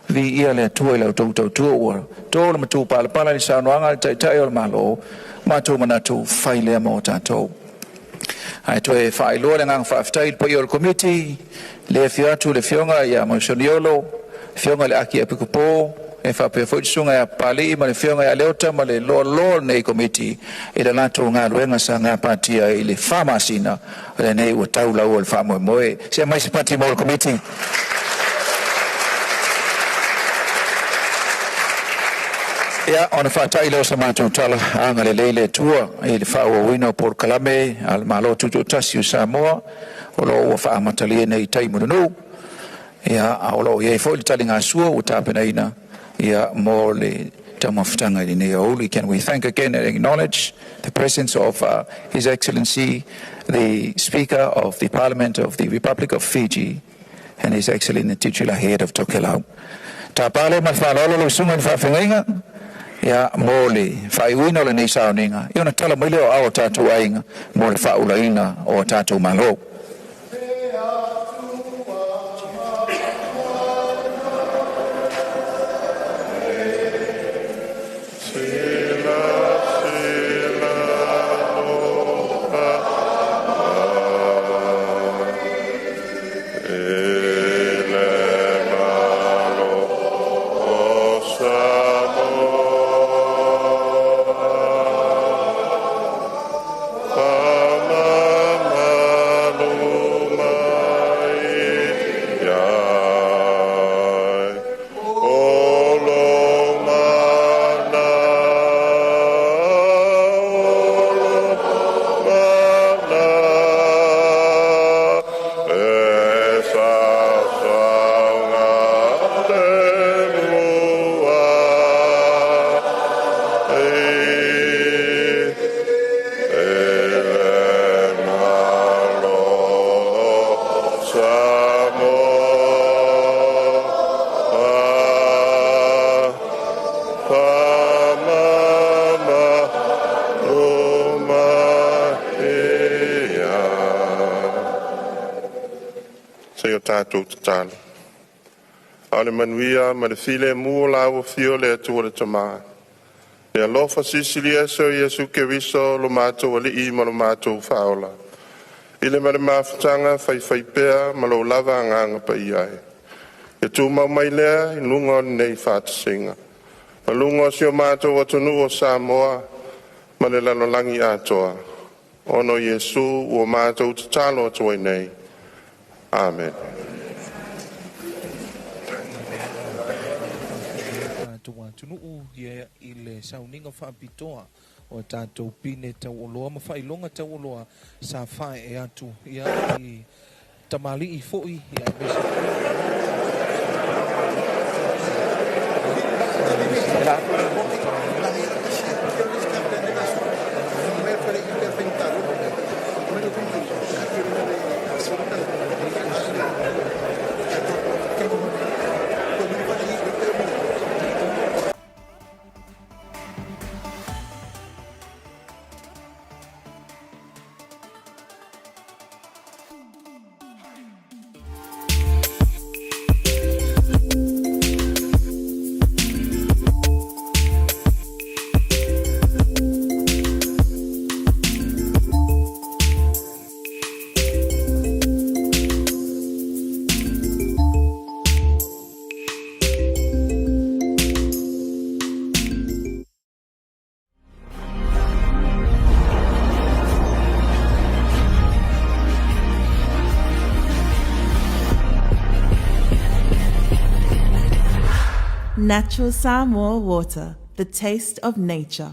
vi ia le tua I lau tau ua tō le matu pala ni saunoanga le taitai o le malo mātou manatu whailea mo tātou ai to e whaailoa le ngang whaaftai pa I o le komiti le fiatu le fionga ia mausoniolo fionga le aki apikupo e whapea fwitisunga ia pali ma le fionga ia leota ma le lo nei komiti I le lato ngā ruenga sa ngā patia I le whamasina le nei ua taulau o le whamoe se mai se pati mo le komiti ia ona whaatai leo sa mātou tala anga le leile tua I le whaauawina o Port Kalame al malo tutu tasi o Samoa o lo ua whaamatalia nei taimurunu ia o lo iei fo I le tali ngā sua o tāpenaina ia mo le tamafutanga I nei auli. Can we thank again and acknowledge the presence of His Excellency, the Speaker of the Parliament of the Republic of Fiji, and His Excellency the titular head of Tauoloa. Tapale malfalolo lo sunga whawhengainga, ia mo le whaiwina le nei sauninga. Iona tala maile o ao tātou ainga, mo le whaulaina o tātou malo. Malo tātou te tālu. A le manuia ma le file mua la ua fio le atua le tamā. Le alofa sisili eso Iesu Keriso lo mātou alii ma lo mātou whaola. Ile ma le mawhatanga whai pēa ma lo lava nganga pa iai. E tū mau mai lea i lunga nei whātasinga. Ma lunga si o mātou atunu o Samoa ma le lalolangi atoa. Ono Iesu o mātou te talo atua nei. Amen. Tunuu ia i le sauninga whaapitoa o tātou pine Tauoloa ma Faailoga Tauoloa sa whae e atu ia i tamali i fo'i ia Natural Samoa water, the taste of nature.